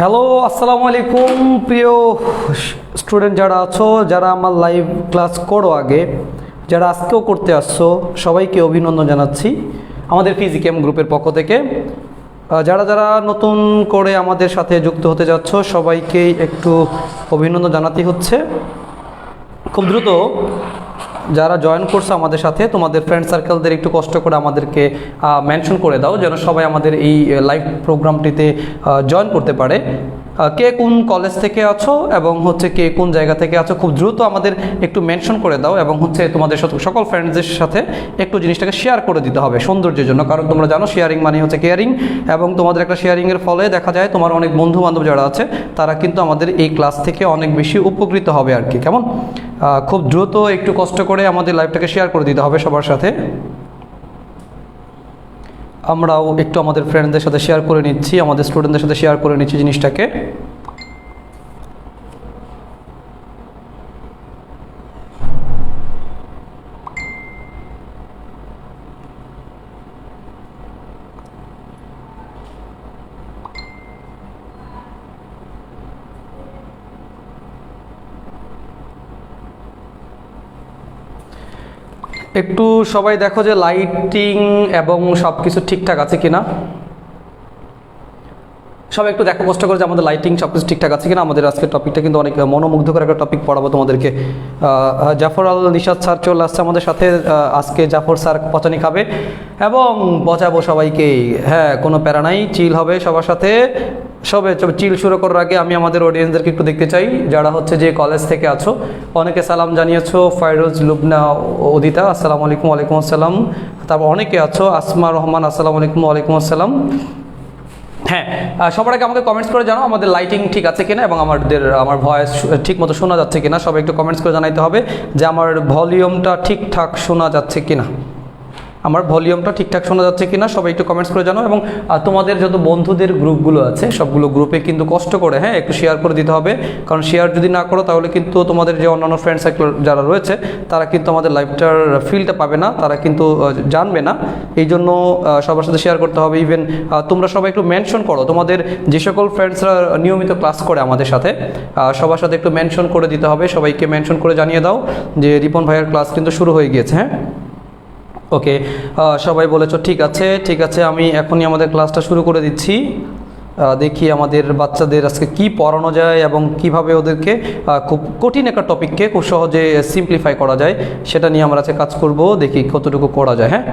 Hello, আসসালামু আলাইকুম প্রিয় স্টুডেন্ট যারা আছো, যারা আমার লাইভ ক্লাস করো আগে, যারা আজকেও করতে আসছো, সবাইকে অভিনন্দন জানাচ্ছি আমাদের ফিজিক্যাম গ্রুপের পক্ষ থেকে। যারা যারা নতুন করে আমাদের সাথে যুক্ত হতে যাচ্ছ, সবাইকেই একটু অভিনন্দন জানাতে হচ্ছে। খুব দ্রুত যারা জয়েন করছে আমাদের সাথে, তোমাদের ফ্রেন্ড সার্কেলদের একটু কষ্ট করে আমাদেরকে মেনশন করে দাও, যেন সবাই আমাদের এই লাইভ প্রোগ্রামটিতে জয়েন করতে পারে। কে কোন কলেজ থেকে আছো এবং কে কোন জায়গা থেকে আছো, খুব দ্রুত আমাদের একটু মেনশন করে দাও এবং তোমাদের সকল ফ্রেন্ডসদের সাথে একটু জিনিসটাকে শেয়ার করে দিতে হবে সৌন্দর্যের জন্য। কারণ তোমরা জানো শেয়ারিং মানে হচ্ছে কেয়ারিং, এবং তোমাদের একটা শেয়ারিংয়ের ফলে দেখা যায় তোমার অনেক বন্ধু বান্ধব যারা আছে তারা কিন্তু আমাদের এই ক্লাস থেকে অনেক বেশি উপকৃত হবে আর কি। কেমন? খুব দ্রুত একটু কষ্ট করে আমাদের লাইভটাকে শেয়ার করে দিতে হবে সবার সাথে। আমরাও একটু আমাদের ফ্রেন্ডদের সাথে শেয়ার করে নিচ্ছি, আমাদের স্টুডেন্টদের সাথে শেয়ার করে নিচ্ছি জিনিসটাকে। একটু সবাই দেখো যে লাইটিং এবং সব কিছু ঠিকঠাক আছে কিনা। সবাই একটু দেখো কষ্ট করে যে আমাদের লাইটিং সব কিছু ঠিকঠাক আছে কিনা। আমাদের আজকের টপিকটা কিন্তু অনেক মনোমুগ্ধকর একটা টপিক পড়াবো তোমাদেরকে। জাফর আল নিশাদ স্যার চলে আসছে আমাদের সাথে। আজকে জাফর স্যার পচানি খাবে এবং পচাবো সবাইকে। হ্যাঁ, কোনো প্যারা নাই, চিল হবে সবার সাথে। সবে চিল শুরু করার আগে আমি আমাদের অডিয়েন্সদেরকে একটু দেখতে চাই, যারা যে কলেজ থেকে আছো। অনেকে সালাম জানিয়েছো, ফাইরোজ, লুবনা, উদিতা, আসসালামু আলাইকুম। ওয়ালাইকুম আসসালাম। তারপর অনেকে আছো, আসমা রহমান, আসসালামু আলাইকুম। ওয়ালাইকুম আসসালাম। হ্যাঁ, সবার আগে আমাকে কমেন্টস করে জানাও আমাদের লাইটিং ঠিক আছে কিনা এবং আমার ভয়েস ঠিক মতো শোনা যাচ্ছে কিনা। সবাই একটু কমেন্টস করে জানাইতে হবে যে আমার ভলিউমটা ঠিকঠাক শোনা যাচ্ছে কিনা, আমার ভলিউমটা ঠিকঠাক শোনা যাচ্ছে কিনা। সবাই একটু কমেন্টস করে জানাও। এবং তোমাদের যত বন্ধুদের গ্রুপগুলো আছে সবগুলো গ্রুপে কিন্তু কষ্ট করে একটু শেয়ার করে দিতে হবে। কারণ শেয়ার যদি না করো তাহলে কিন্তু তোমাদের যে অন্যান্য ফ্রেন্ড সার্কেল যারা রয়েছে তারা কিন্তু আমাদের লাইভটার ফিলটা পাবে না, তারা কিন্তু জানবে না। এই জন্য সবার সাথে শেয়ার করতে হবে। ইভেন তোমরা সবাই একটু মেনশন করো, তোমাদের যে সকল ফ্রেন্ডসরা নিয়মিত ক্লাস করে আমাদের সাথে, সবার সাথে একটু মেনশন করে দিতে হবে। সবাইকে মেনশন করে জানিয়ে দাও যে রিপন ভাইয়ের ক্লাস কিন্তু শুরু হয়ে গিয়েছে। হ্যাঁ, ওকে, সবাই বলেছো ঠিক আছে, ঠিক আছে। আমি এখনই আমাদের ক্লাসটা শুরু করে দিচ্ছি। দেখি আমাদের বাচ্চাদের আজকে কি পড়ানো যায় এবং কিভাবে ওদেরকে খুব কঠিন একটা টপিককে খুব সহজে সিম্পলিফাই করা যায় সেটা নিয়ে আমরা আজকে কাজ করব। দেখি কতটুকু করা যায়। হ্যাঁ,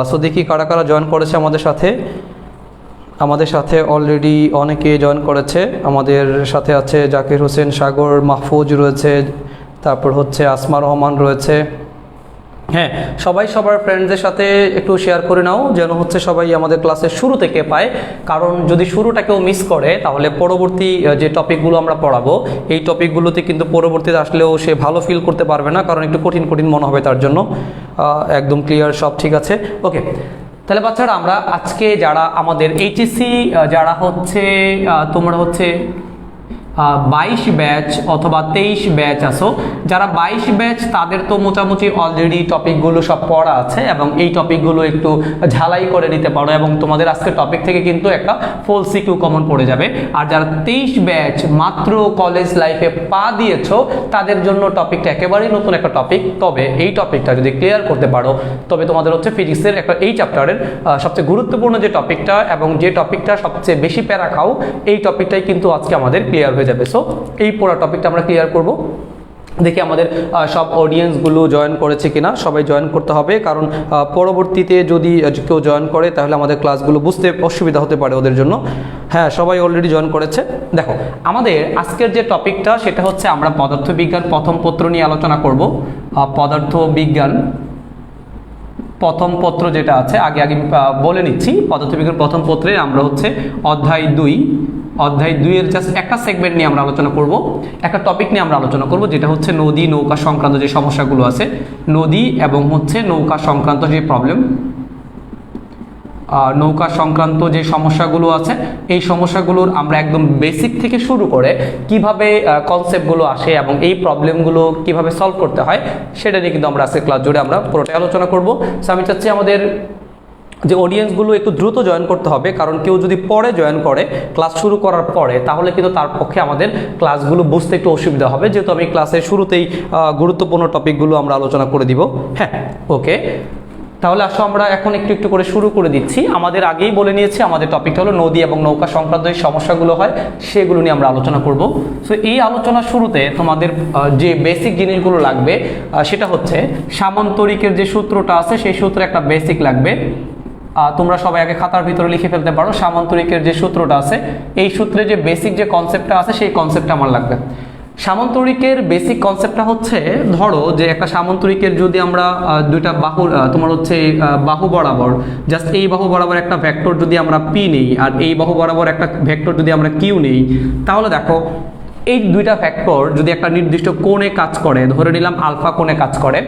সো দেখি কারা কারা জয়েন করেছে আমাদের সাথে। আমাদের সাথে অলরেডি অনেকে জয়েন করেছে। আমাদের সাথে আছে জাকির হোসেন, সাগর, মাহফুজ রয়েছে, তারপর আসমা রহমান রয়েছে। হ্যাঁ, সবাই সবার ফ্রেন্ডসদের সাথে একটু শেয়ার করে নাও, যেন সবাই আমাদের ক্লাসের শুরু থেকে পায়। কারণ যদি শুরুটা কেউ মিস করে তাহলে পরবর্তী যে টপিকগুলো আমরা পড়াবো এই টপিকগুলোতে কিন্তু পরবর্তীতে আসলেও সে ভালো ফিল করতে পারবে না, কারণ একটু কঠিন কঠিন মনে হবে তার জন্য। একদম ক্লিয়ার, সব ঠিক আছে। ওকে, তাহলে বাচ্চারা আমরা আজকে যারা আমাদের এইচএসসি যারা তোমরা 22 ব্যাচ অথবা 23 ব্যাচ আসো, যারা 22 ব্যাচ তাদের তো মোটামুটি অলরেডি টপিকগুলো সব পড়া আছে এবং এই টপিকগুলো একটু ঝালাই করে নিতে পারো এবং তোমাদের আজকে টপিক থেকে কিন্তু একটা ফুল সিকিউ কমন পড়ে যাবে। আর যারা 23 ব্যাচ মাত্র কলেজ লাইফে পা দিয়েছো তাদের জন্য টপিকটা একেবারেই নতুন একটা টপিক। তবে এই টপিকটা যদি ক্লিয়ার করতে পারো তবে তোমাদের ফিজিক্সের এই চ্যাপ্টারের সবচেয়ে গুরুত্বপূর্ণ যে টপিকটা এবং যে টপিকটা সবচেয়ে বেশি প্যারা খাও এই টপিকটাই কিন্তু আজকে আমাদের ক্লিয়ার হয়ে যাবে। সো এই পুরো টপিকটা আমরা ক্লিয়ার করব। দেখি আমাদের সব অডিয়েন্সগুলো জয়েন করেছে কিনা। সবাই জয়েন করতে হবে, কারণ পরবর্তীতে যদি কেউ জয়েন করে তাহলে আমাদের ক্লাসগুলো বুঝতে অসুবিধা হতে পারে ওদের জন্য। হ্যাঁ, সবাই অলরেডি জয়েন করেছে। দেখো আমাদের আজকের যে টপিকটা সেটা আমরা পদার্থবিজ্ঞান প্রথম পত্র নিয়ে আলোচনা করব। পদার্থবিজ্ঞান প্রথম পত্র যেটা আছে আগে বলে নিচ্ছি। পদার্থবিজ্ঞান প্রথম পত্রে আমরা অধ্যায় 2 এর জাস্ট একটা সেগমেন্ট নিয়ে আমরা আলোচনা করব, একটা টপিক নিয়ে আমরা আলোচনা করব, যেটা নদী নৌকা সংক্রান্ত যে সমস্যাগুলো আছে, নদী এবং নৌকা সংক্রান্ত যে প্রবলেম, নৌকা সংক্রান্ত যে সমস্যাগুলো আছে এই সমস্যাগুলোর আমরা একদম বেসিক থেকে শুরু করে কিভাবে কনসেপ্টগুলো আসে এবং এই প্রবলেমগুলো কিভাবে সলভ করতে হয় সেটা নিয়ে কিন্তু আমরা আজকে ক্লাস জুড়ে আমরা পুরোটাই আলোচনা করব। সো আমি চাচ্ছি আমাদের যে অডিয়েন্সগুলো একটু দ্রুত জয়েন করতে হবে, কারণ কেউ যদি পরে জয়েন করে ক্লাস শুরু করার পরে, তাহলে কিন্তু তার পক্ষে আমাদের ক্লাসগুলো বুঝতে একটু অসুবিধা হবে, যেহেতু আমি ক্লাসের শুরুতেই গুরুত্বপূর্ণ টপিকগুলো আমরা আলোচনা করে দিব। হ্যাঁ, ওকে, তাহলে আসো আমরা এখন একটু একটু করে শুরু করে দিচ্ছি। আমাদের আগেই বলে নিয়েছি আমাদের টপিকটা হলো নদী এবং নৌকা সংক্রান্ত যে সমস্যাগুলো হয় সেগুলো নিয়ে আমরা আলোচনা করব। সো এই আলোচনার শুরুতে তোমাদের যে বেসিক জিনিসগুলো লাগবে সেটা হচ্ছে সামান্তরিকের যে সূত্রটা আছে সেই সূত্রে একটা বেসিক লাগবে। তোমরা সবাই আগে খাতার ভিতরে লিখে ফেলতে পারো সামান্তরিকের যে সূত্রটা আছে, এই সূত্রে যে বেসিক যে কনসেপ্টটা আছে সেই কনসেপ্টটা আমার লাগবে। সামান্তরিকের বেসিক কনসেপ্টটা হচ্ছে, ধরো যে একটা সামান্তরিকের যদি আমরা দুইটা বাহু তোমার হচ্ছে বাহু বরাবর, জাস্ট এই বাহু বরাবর একটা ভেক্টর যদি আমরা পি নেই আর এই বাহু বরাবর একটা ভেক্টর যদি আমরা কিউ নেই, তাহলে দেখো এই দুইটা ভেক্টর যদি একটা নির্দিষ্ট কোণে কাজ করে, ধরে নিলাম আলফা কোণে কাজ করে,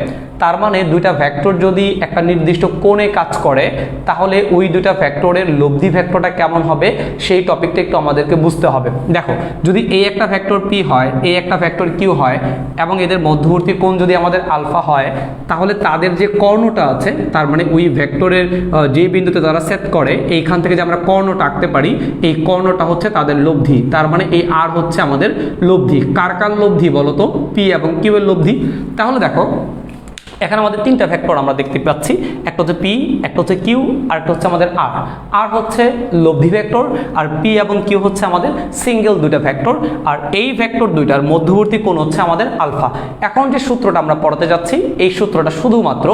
তার মানে দুইটা ভেক্টর যদি একটা নির্দিষ্ট কোণে কাজ করে, তাহলে ওই দুইটা ভেক্টরের লব্ধি ভেক্টরটা কেমন হবে সেই টপিকটা একটু আমাদেরকে বুঝতে হবে। দেখো, যদি এই একটা ভেক্টর পি হয়, এই একটা ভেক্টর কিউ হয় এবং এদের মধ্যবর্তী কোণ যদি আমাদের আলফা হয়, তাহলে তাদের যে কর্ণটা আছে, তার মানে ওই ভেক্টরের যে বিন্দুতে তারা সেট করে, এইখান থেকে যে আমরা কর্ণটা আঁকতে পারি, এই কর্ণটা হচ্ছে তাদের লব্ধি। তার মানে এই আর হচ্ছে আমাদের লব্ধি। কার কার লব্ধি বলো তো? পি এবং কিউ এর লব্ধি। তাহলে দেখো এখানে আমাদের তিনটা ভেক্টর আমরা দেখতে পাচ্ছি, একটা হচ্ছে পি, একটা হচ্ছে কিউ, আর একটা হচ্ছে আমাদের আর। আর হচ্ছে লব্ধি ভেক্টর, আর পি এবং কিউ হচ্ছে আমাদের সিঙ্গেল দুইটা ভেক্টর, আর এই ভেক্টর দুইটার মধ্যবর্তী কোণ হচ্ছে আমাদের আলফা। এখন যে সূত্রটা আমরা পড়াতে যাচ্ছি, এই সূত্রটা শুধুমাত্র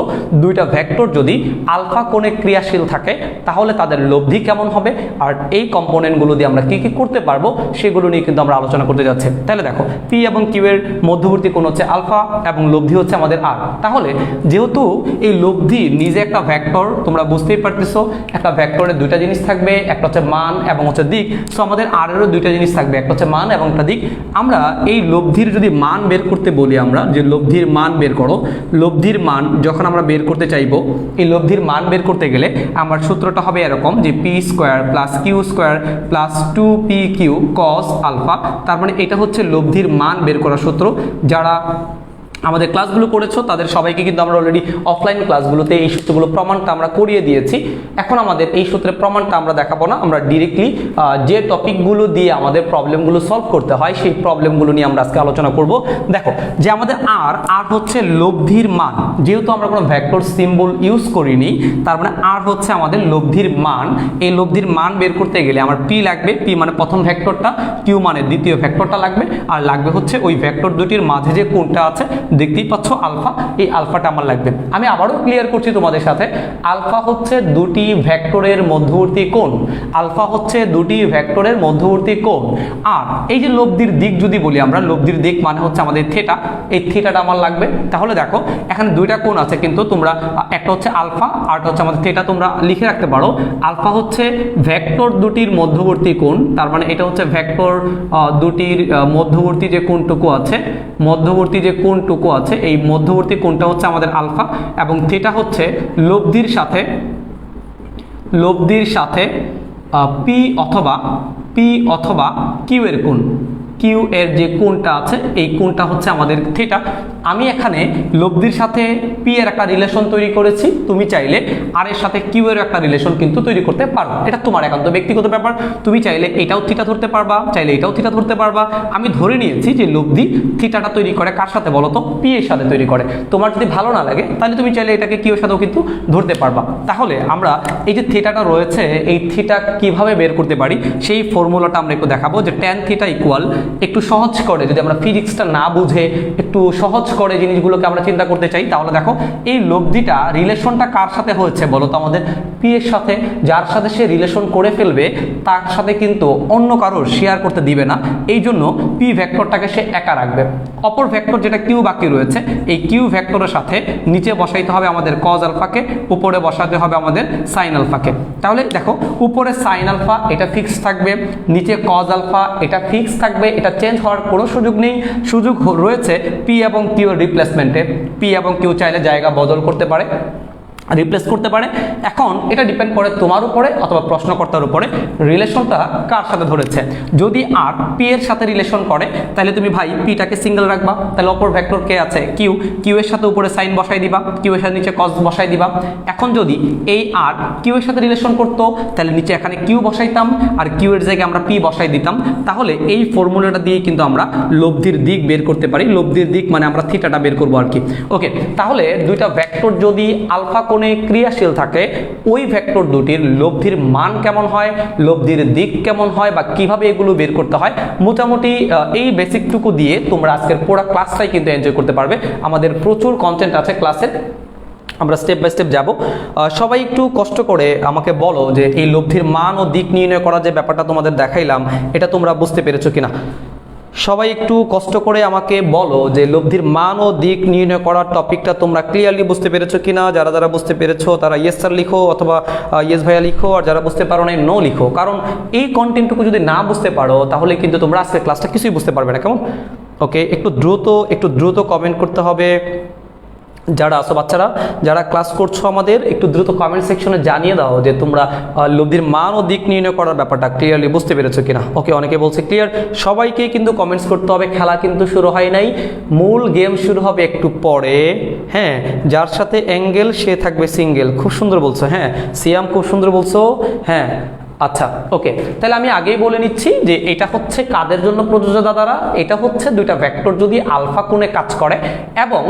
দুইটা ভেক্টর যদি আলফা কোণে ক্রিয়াশীল থাকে তাহলে তাদের লব্ধি কেমন হবে, আর এই কম্পোনেন্টগুলো দিয়ে আমরা কি কি করতে পারবো সেগুলো নিয়ে কিন্তু আমরা আলোচনা করতে যাচ্ছি। তাহলে দেখো, পি এবং কিউ এর মধ্যবর্তী কোণ হচ্ছে আলফা এবং লব্ধি হচ্ছে আমাদের আর। তাহলে যেহেতু এই লব্ধি নিজে একটা ভেক্টর, তোমরা বুঝতেই পারতেছো একটা ভেক্টরের দুইটা জিনিস থাকবে, একটা হচ্ছে মান এবং হচ্ছে দিক। সো আমাদের আর এরও দুইটা জিনিস থাকবে, একটা হচ্ছে মান এবং একটা দিক। আমরা এই লব্ধির যদি মান বের করতে বলি, আমরা যে লব্ধির মান বের করো, লব্ধির মান যখন আমরা বের করতে চাইবো, এই লব্ধির মান বের করতে গেলে আমার সূত্রটা হবে এরকম যে P square plus Q square plus 2pq cos alpha. তার মানে এটা হচ্ছে লব্ধির মান বের করার সূত্র। যারা আমাদের ক্লাসগুলো করেছো তাদের সবাইকে কিন্তু আমরা অলরেডি অফলাইন ক্লাসগুলোতে এই সূত্রগুলো প্রমাণটা আমরা করিয়ে দিয়েছি। এখন আমাদের এই সূত্রের প্রমাণটা আমরা দেখাবো না, আমরা ডিরেক্টলি যে টপিকগুলো দিয়ে আমাদের প্রবলেমগুলো সলভ করতে হয় সেই প্রবলেমগুলো নিয়ে আমরা আজকে আলোচনা করব। দেখো, যে আমাদের আর হচ্ছে লব্ধির মান, যেহেতু আমরা কোনো ভেক্টর সিম্বল ইউজ করিনি, তার মানে আর হচ্ছে আমাদের লব্ধির মান। এই লব্ধির মান বের করতে গেলে আমার পি লাগবে, পি মানে প্রথম ভেক্টরটা, কিউ মানে দ্বিতীয় ভেক্টরটা লাগবে, আর লাগবে হচ্ছে ওই ভেক্টর দুটির মাঝে যে কোণটা আছে, দেখতেই পাচ্ছ আলফা, এই আলফাটা আমার লাগবে। আমি আবারও ক্লিয়ার করছি তোমাদের সাথে, আলফা হচ্ছে দুটি ভেক্টরের মধ্যবর্তী কোণ, আলফা হচ্ছে দুটি ভেক্টরের মধ্যবর্তী কোণ। আর এই যে লব্ধির দিক যদি বলি আমরা, লব্ধির দিক মানে হচ্ছে আমাদের থিটা, এই থিটাটা আমার লাগবে। তাহলে দেখো এখানে দুইটা কোণ আছে, কিন্তু তোমরা একটা হচ্ছে আলফা আর একটা হচ্ছে আমাদের থিটা, তোমরা লিখে রাখতে পারো। আলফা হচ্ছে ভেক্টর দুটির মধ্যবর্তী কোণ, তার মানে এটা হচ্ছে ভেক্টর দুটির মধ্যবর্তী যে কোণটুকু আছে, মধ্যবর্তী যে কোণটুকু আছে, এই মধ্যবর্তী কোণটা হচ্ছে আমাদের আলফা, এবং থিটা হচ্ছে লব্ধির সাথে পি অথবা কিউ এর কোণ। কিউ এর যে কোণটা আছে এই কোণটা হচ্ছে আমাদের থিটা। আমি এখানে লব্ধির সাথে পি এর একটা রিলেশন তৈরি করেছি, তুমি চাইলে আর এর সাথে কিউ এর একটা রিলেশন কিন্তু তৈরি করতে পারো, এটা তোমার একান্ত ব্যক্তিগত ব্যাপার। তুমি চাইলে এটাও থিটা ধরতে পারবা, চাইলে এটাও থিটা ধরতে পারবা। আমি ধরে নিয়েছি যে লব্ধি থিটাটা তৈরি করে কার সাথে বলো তো? পি এর সাথে তৈরি করে। তোমার যদি ভালো না লাগে তাহলে তুমি চাইলে এটাকে কিউ এর সাথেও কিন্তু ধরতে পারবা। তাহলে আমরা এই যে থিটাটা রয়েছে, এই থিটা কিভাবে বের করতে পারি সেই ফর্মুলাটা আমরা একটু দেখাবো। যে ট্যান থিটা ইকুয়াল, একটু সহজ করে যদি আমরা ফিজিক্সটা না বুঝে একটু সহজ করে জিনিসগুলোকে আমরা চিন্তা করতে চাই, তাহলে দেখো এই লব্ধিটা রিলেশনটা কার সাথে হয়েছে বলো তো? আমাদের পি এর সাথে। যার সাথে সে রিলেশন করে ফেলবে তার সাথে কিন্তু অন্য কারোর শেয়ার করতে দিবে না, এই জন্য পি ভেক্টরটাকে সে একা রাখবে। অপর ভেক্টর যেটা কিউ বাকি রয়েছে, এই কিউ ভেক্টরের সাথে নিচে বসাইতে হবে আমাদের কজ আলফাকে, উপরে বসাতে হবে আমাদের সাইন আলফাকে। তাহলে দেখো উপরে সাইন আলফা এটা ফিক্স থাকবে, নিচে কজ আলফা এটা ফিক্স থাকবে, এটা চেঞ্জ হওয়ার কোনো সুযোগ নেই। সুযোগ রয়েছে পি এবং কিউ এর রিপ্লেসমেন্টে। পি এবং কিউ চাইলে জায়গা বদল করতে পারে, রিপ্লেস করতে পারে। এখন এটা ডিপেন্ড করে তোমার উপরে অথবা প্রশ্নকর্তার উপরে রিলেশনটা কার সাথে ধরেছে। যদি আর পি এর সাথে রিলেশন করে তাহলে তুমি ভাই পিটাকে সিঙ্গেল রাখবা, তাহলে অপর ভেক্টর কে আছে কিউ, কিউ এর সাথে উপরে সাইন বসাই দিবা, কিউ এর সাথে নিচে কস বসাই দিবা। এখন যদি এই আর কিউ এর সাথে রিলেশন করতো তাহলে নিচে এখানে কিউ বসাইতাম আর কিউ এর জায়গায় আমরা পি বসাই দিতাম। তাহলে এই ফর্মুলাটা দিয়ে কিন্তু আমরা লব্ধির দিক বের করতে পারি। লব্ধির দিক মানে আমরা থিটাটা বের করবো আর কি। ওকে, তাহলে দুইটা ভেক্টর যদি আলফা কোণে ক্রিয়াশীল থাকে ওই ভেক্টর দুটির লব্ধির মান কেমন হয়, লব্ধির দিক কেমন হয় বা কিভাবে এগুলো বের করতে হয়, মোটামুটি এই বেসিকটুকু দিয়ে তোমরা আজকের পুরো ক্লাসটাই কিন্তু এনজয় করতে পারবে। আমাদের প্রচুর কন্টেন্ট আছে ক্লাসে, আমরা স্টেপ বাই স্টেপ যাব। সবাই একটু কষ্ট করে আমাকে বলো যে এই লব্ধির মান ও দিক নির্ণয় করার যে ব্যাপারটা তোমাদের দেখাইলাম এটা তোমরা বুঝতে পেরেছো কিনা। সবাই একটু কষ্ট করে আমাকে বলো যে লব্ধির মান ও দিক নির্ণয় করার টপিকটা তোমরা ক্লিয়ারলি বুঝতে পেরেছো কিনা। যারা যারা বুঝতে পেরেছো তারা ইয়েস স্যার লিখো অথবা ইয়েস ভাইয়া লিখো, আর যারা বুঝতে পারো না নো লিখো। কারণ এই কন্টেন্টটুকু যদি না বুঝতে পারো তাহলে কিন্তু তোমরা আজকের ক্লাসটা কিছুই বুঝতে পারবে না, কেমন? ওকে, একটু দ্রুত কমেন্ট করতে হবে। যারা আসো বাচ্চারা যারা ক্লাস করছো আমাদের একটু দ্রুত কমেন্ট সেকশনে জানিয়ে দাও যে তোমরা লব্ধির মান ও দিক নির্ণয় করার ব্যাপারটা ক্লিয়ারলি বুঝতে পেরেছো কিনা। ওকে, অনেকে বলছে ক্লিয়ার। সবাইকে কিন্তু কমেন্টস করতে হবে, খেলা কিন্তু শুরু হয় নাই, মূল গেম শুরু হবে একটু পরে। হ্যাঁ, যার সাথে অ্যাঙ্গেল সে থাকবে সিঙ্গেল, খুব সুন্দর বলছো। হ্যাঁ সিয়াম, খুব সুন্দর বলছো। হ্যাঁ আচ্ছা, ওকে, তাহলে আমি আগেই বলে নিচ্ছি যে এটা হচ্ছে কাদের জন্য প্রযোজ্য দাদারা। এটা হচ্ছে দুইটা ভেক্টর যদি আলফা কোণে কাজ করে এবং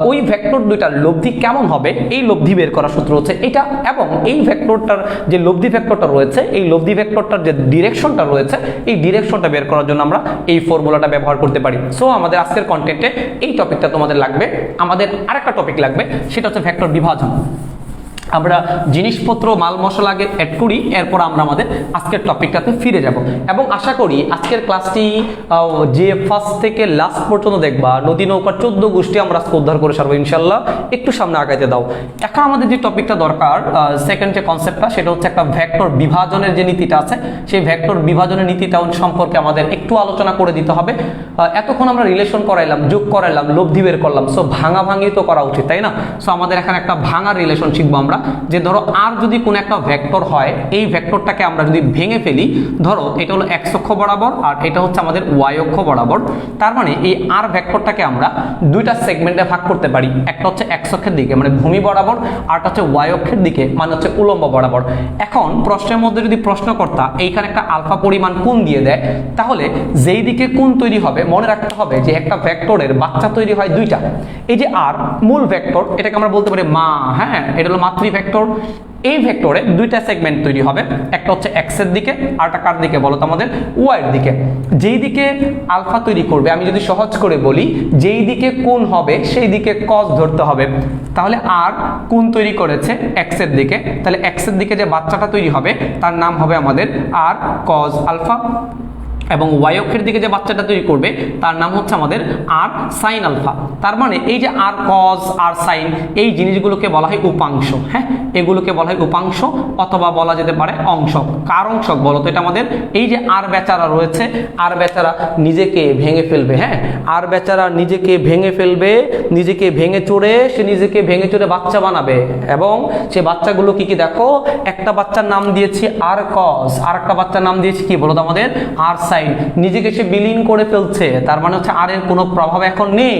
ওই ভেক্টর দুইটার লব্ধি কেমন হবে এই লব্ধি বের করার সূত্র হচ্ছে এটা। এবং এই ভেক্টরটার যে লব্ধি ভেক্টরটা রয়েছে এই লব্ধি ভেক্টরটার যে ডিরেকশনটা রয়েছে এই ডিরেকশনটা বের করার জন্য আমরা এই ফর্মুলাটা ব্যবহার করতে পারি। সো আমাদের আজকের কন্টেন্টে এই টপিকটা তোমাদের লাগবে। আমাদের আরেকটা টপিক লাগবে, সেটা হচ্ছে ভেক্টর বিভাজন। আমরা জিনিসপত্র মাল মশলা আগে অ্যাড করি, এরপর আমরা আমাদের আজকের টপিকটাতে ফিরে যাব এবং আশা করি আজকের ক্লাসটি যে ফার্স্ট থেকে লাস্ট পর্যন্ত দেখবা নদী নৌকার 14 গোষ্ঠী আমরা আজকে উদ্ধার করে সারবো ইনশাল্লাহ। একটু সামনে আগাইতে দাও। এখন আমাদের যে টপিকটা দরকার, সেকেন্ড যে কনসেপ্টটা, সেটা হচ্ছে একটা ভেক্টর বিভাজনের যে নীতিটা আছে সেই ভেক্টর বিভাজনের নীতিটা সম্পর্কে আমাদের একটু আলোচনা করে দিতে হবে। এতক্ষণ আমরা রিলেশন করাইলাম, যোগ করাইলাম, লব্ধি বের করলাম, সো ভাঙাভাঙি তো করা উচিত, তাই না? সো আমাদের এখানে একটা ভাঙার রিলেশন শিখবো আমরা। যে ধরো আর যদি কোন একটা ভেক্টর হয় এই ভেক্টরটাকে আমরা যদি ভেঙে ফেলি, ধরো এটা হলো এক্স অক্ষ বরাবর আর এটা হচ্ছে আমাদের ওয়াই অক্ষ বরাবর, তার মানে এই আর ভেক্টরটাকে আমরা দুইটা সেগমেন্টে ভাগ করতে পারি। একটা হচ্ছে এক্স অক্ষের দিকে মানে ভূমি বরাবর, আরটা হচ্ছে ওয়াই অক্ষের দিকে মানে হচ্ছে উলম্ব বরাবর। এখন প্রশ্নের মধ্যে যদি প্রশ্নকর্তা এইখানে একটা আলফা পরিমাণ কোণ দিয়ে দেয় তাহলে যেই দিকে কোণ তৈরি হবে মনে রাখতে হবে যে একটা ভেক্টরের বাচ্চা তৈরি হয় দুইটা। এই যে আর মূল ভেক্টর এটাকে আমরা বলতে পারি মা, হ্যাঁ এটা হলো মাতৃ ভেক্টর। এই ভেক্টরে দুইটা সেগমেন্ট তৈরি হবে, একটা হচ্ছে এক্স এর দিকে আরটা কার দিকে বলো তো আমাদের ওয়াই এর দিকে। যেই দিকে আলফা তৈরি করবে, আমি যদি সহজ করে বলি যেই দিকে কোণ হবে সেই দিকে কস ধরতে হবে। তাহলে আর কোণ তৈরি করেছে এক্স এর দিকে, তাহলে এক্স এর দিকে যে বাচ্চাটা তৈরি হবে তার নাম হবে আমাদের আর কস আলফা, এবং ওয়াই অক্ষের দিকে যে বাচ্চাটা তৈরি করবে তার নাম হচ্ছে আমাদের আর সাইন আলফা। তার মানে এই যে আর কজ আর সাইন এই জিনিসগুলোকে বলা হয় উপাংশ। হ্যাঁ, এগুলোকে বলা হয় উপাংশ অথবা বলা যেতে পারে অংশক। কার অংশক বলো তো? এটা আমাদের এই যে আর বেচারা রয়েছে, আর বেচারা নিজেকে ভেঙে ফেলবে। হ্যাঁ, আর বেচারা নিজেকে ভেঙে ফেলবে, নিজেকে ভেঙে চড়ে সে নিজেকে ভেঙে চড়ে বাচ্চা বানাবে। এবং সে বাচ্চাগুলো কি কি দেখো, একটা বাচ্চার নাম দিয়েছি আর কজ, আর একটা বাচ্চার নাম দিয়েছি কি বলো তো আমাদের আর সাইন। নিজেকে সে বিলীন করে ফেলছে, তার মানে হচ্ছে আর এর কোনো প্রভাব এখন নেই।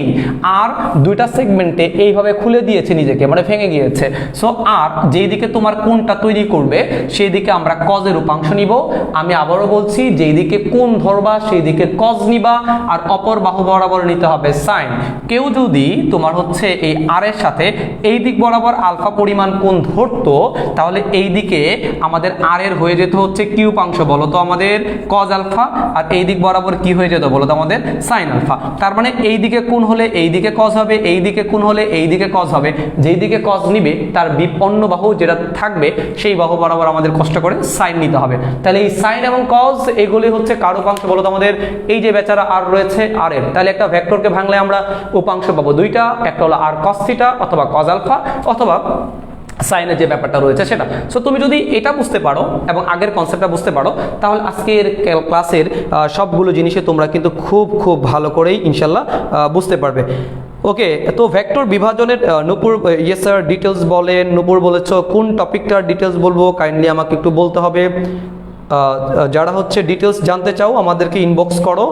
আর দুইটা সেগমেন্টে এইভাবে খুলে দিয়েছে নিজেকে, মানে ভেঙে গিয়েছে। সো আর যেই দিকে তোমার কোণটা তৈরি করবে সেই দিকে আমরা কজের উপাংশ নিব। আমি আবারও বলছি যেই দিকে কোণ ধরবা সেই দিকে কজ নিবা আর অপর বাহু বরাবর নিতে হবে সাইন। কেউ যদি তোমার হচ্ছে এই আর এর সাথে এই দিক বরাবর আলফা পরিমাণ কোণ ধরতো তাহলে এই দিকে আমাদের আর এর হয়ে যেত হচ্ছে কি উপাংশ বলো তো আমাদের কজ আলফা, আর এই দিক বরাবর কি হয়ে যেত বলো তো আমাদের সাইন আলফা। তার মানে এই দিকে কোণ হলে এই দিকে কজ হবে, এই দিকে কোণ হলে এই দিকে কজ হবে। যেই দিকে কজ নিবে তার বিপন্ন বাহু যেটা থাকবে সেই বাহু বরাবর আমাদের কষ্ট করে সাইন নিতে হবে। তাহলে এই সাইন এবং কজ এগুলি হচ্ছে কার উপাংশ বলো তো আমাদের এই যে বেচারা আর রয়েছে আর এর। তাহলে একটা ভেক্টরকে ভাঙলে আমরা উপাংশ পাবো দুইটা, একটা হলো আর কস থিটা অথবা কজ আলফা অথবা সাইনের যে ব্যাপারটা রয়েছে সেটা। সো তুমি যদি এটা বুঝতে পারো এবং আগের কনসেপ্টটা বুঝতে পারো তাহলে আজকের ক্লাসের সবগুলো জিনিসে তোমরা কিন্তু খুব খুব ভালো করেই ইনশাল্লাহ বুঝতে পারবে। ওকে, তো ভেক্টর বিভাজনের নূপুর, ইয়েস স্যার, ডিটেলস বলেন। নূপুর বলেছ কোন টপিকটার ডিটেলস বলবো, কাইন্ডলি আমাকে একটু বলতে হবে। যারা হচ্ছে ডিটেলস জানতে চাও আমাদেরকে ইনবক্স করো,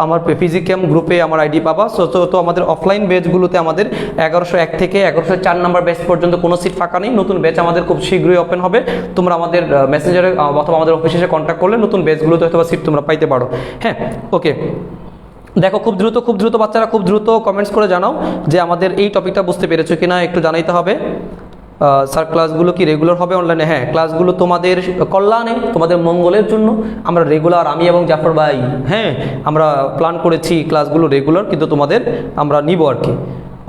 আমার ফিজিক্যাম গ্রুপে আমার আইডি পাবা। তো আমাদের অফলাইন ব্যাচগুলোতে আমাদের 1101 থেকে 1104 নাম্বার ব্যাচ পর্যন্ত কোনো সিট ফাঁকা নেই। নতুন ব্যাচ আমাদের খুব শীঘ্রই ওপেন হবে। তোমরা আমাদের মেসেঞ্জারে অথবা আমাদের অফিসে এসে কন্ট্যাক্ট করলে নতুন ব্যাচগুলোতে হয়তো সিট তোমরা পাইতে পারো। হ্যাঁ, ওকে, দেখো খুব দ্রুত বাচ্চারা খুব দ্রুত কমেন্টস করে জানাও যে আমাদের এই টপিকটা বুঝতে পেরেছো কিনা, একটু জানাইতে হবে। স্যার ক্লাসগুলো কি রেগুলার হবে অনলাইনে? হ্যাঁ, ক্লাসগুলো তোমাদের কল্যাণে, তোমাদের মঙ্গলের জন্য আমরা রেগুলার, আমি এবং জাফর ভাই, হ্যাঁ আমরা প্ল্যান করেছি ক্লাসগুলো রেগুলার, কিন্তু তোমাদের আমরা নিব আর কি।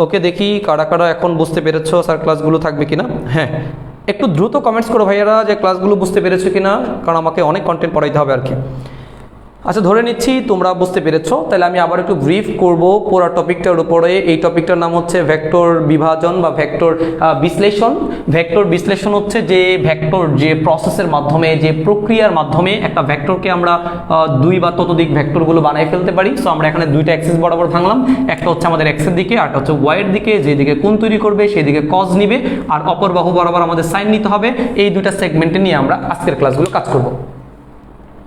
ওকে, দেখি কারা কারা এখন বুঝতে পেরেছো স্যার ক্লাসগুলো থাকবে কিনা। হ্যাঁ, একটু দ্রুত কমেন্টস করো ভাইয়ারা যে ক্লাসগুলো বুঝতে পেরেছো কিনা, কারণ আমাকে অনেক কন্টেন্ট পড়াইতে হবে আর কি। আচ্ছা, ধরে নিচ্ছি তোমরা বুঝতে পেরেছো। তাহলে আমি আবার একটু ব্রিফ করব পুরো টপিকটার উপরে। এই টপিকটার নাম হচ্ছে ভেক্টর বিভাজন বা ভেক্টর বিশ্লেষণ। ভেক্টর বিশ্লেষণ হচ্ছে যে ভেক্টর, যে প্রসেসের মাধ্যমে, যে প্রক্রিয়ার মাধ্যমে একটা ভেক্টরকে আমরা 2 বা ততোধিক ভেক্টরগুলো বানিয়ে ফেলতে পারি। সো আমরা এখানে 2টা অ্যাক্সিস বরাবর ভাঙলাম, একটা হচ্ছে আমাদের এক্সের দিকে, আরটা হচ্ছে ওয়াইয়ের দিকে। যেদিকে কোণ তৈরি করবে সেই দিকে কজ নিবে, আর অপর বাহু বরাবর আমাদের সাইন নিতে হবে। এই 2টা সেগমেন্টে নিয়ে আমরা আজকের ক্লাসগুলো কাজ করব।